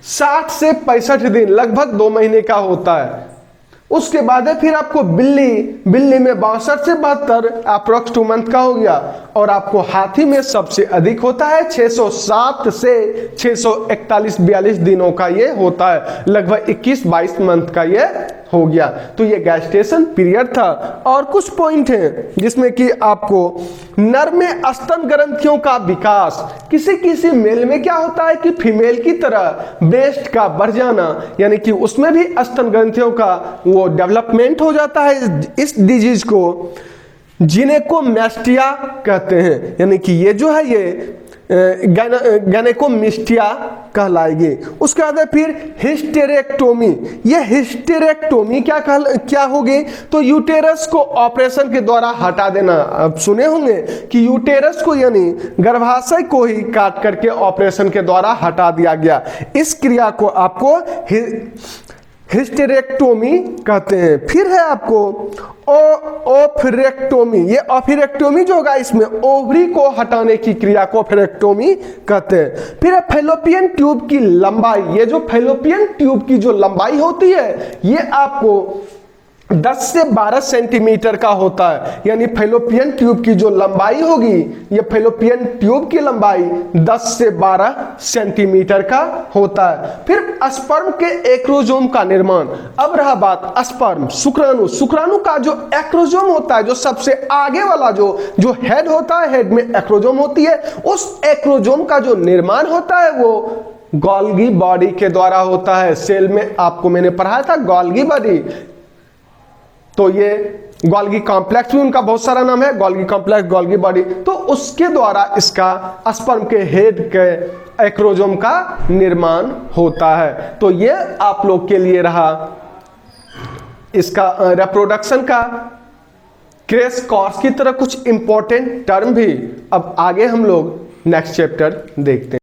60 से 65 दिन, लगभग 2 महीने का होता है। उसके बाद है फिर आपको बिल्ली में 62 से 72 अप्रोक्स 2 मंथ का हो गया। और आपको हाथी में सबसे अधिक होता है 607 से 641-42 दिनों का ये होता है, लगभग 21-22 मंथ का ये हो गया। तो ये गैस्टेशन पीरियड था। और कुछ पॉइंट हैं जिसमें कि आपको नर में स्तन ग्रंथियों का विकास, किसी किसी मेल में क्या होता है कि फीमेल की तरह ब्रेस्ट का बढ़ जाना, यानी कि उसमें भी स्तन ग्रंथियों का वो डेवलपमेंट हो जाता है। इस डिजीज को जिनेकोमैस्टिया कहते हैं, यानी कि ये जो है ये गैनेकोमिस्टिया कहलाएगी। उसके बाद फिर हिस्टेरेक्टोमी। ये हिस्टेरेक्टोमी क्या होगी, तो यूटेरस को ऑपरेशन के द्वारा हटा देना। अब सुने होंगे कि यूटेरस को यानी गर्भाशय को ही काट करके ऑपरेशन के द्वारा हटा दिया गया। इस क्रिया को आपको हिस्टेरेक्टोमी कहते हैं। फिर है आपको ओफिरेक्टोमी। ये ओफिरेक्टोमी जो होगा इसमें ओवरी को हटाने की क्रिया को ओफिरेक्टोमी कहते हैं। फिर है फैलोपियन ट्यूब की लंबाई। ये जो फैलोपियन ट्यूब की जो लंबाई होती है ये आपको 10 से 12 सेंटीमीटर का होता है, यानी फैलोपियन ट्यूब की जो लंबाई होगी, ये फैलोपियन ट्यूब की लंबाई 10 से 12 सेंटीमीटर का होता है। फिर स्पर्म के एक्रोजोम का निर्माण। अब रहा बात स्पर्म, शुक्राणु का जो एक्रोजोम होता है, जो सबसे आगे वाला जो हेड होता है, हेड में एक्रोजोम होती है, उस एक्रोजोम का जो निर्माण होता है वो गोल्गी बॉडी के द्वारा होता है। सेल में आपको मैंने पढ़ाया था गोल्गी बॉडी, तो ये गोल्गी कॉम्प्लेक्स भी उनका बहुत सारा नाम है, गोल्गी कॉम्प्लेक्स, गोल्गी बॉडी। तो उसके द्वारा इसका स्पर्म के हेड के एक्रोजोम का निर्माण होता है। तो ये आप लोग के लिए रहा इसका रिप्रोडक्शन का क्रैश कोर्स की तरह कुछ इंपॉर्टेंट टर्म भी। अब आगे हम लोग नेक्स्ट चैप्टर देखते हैं।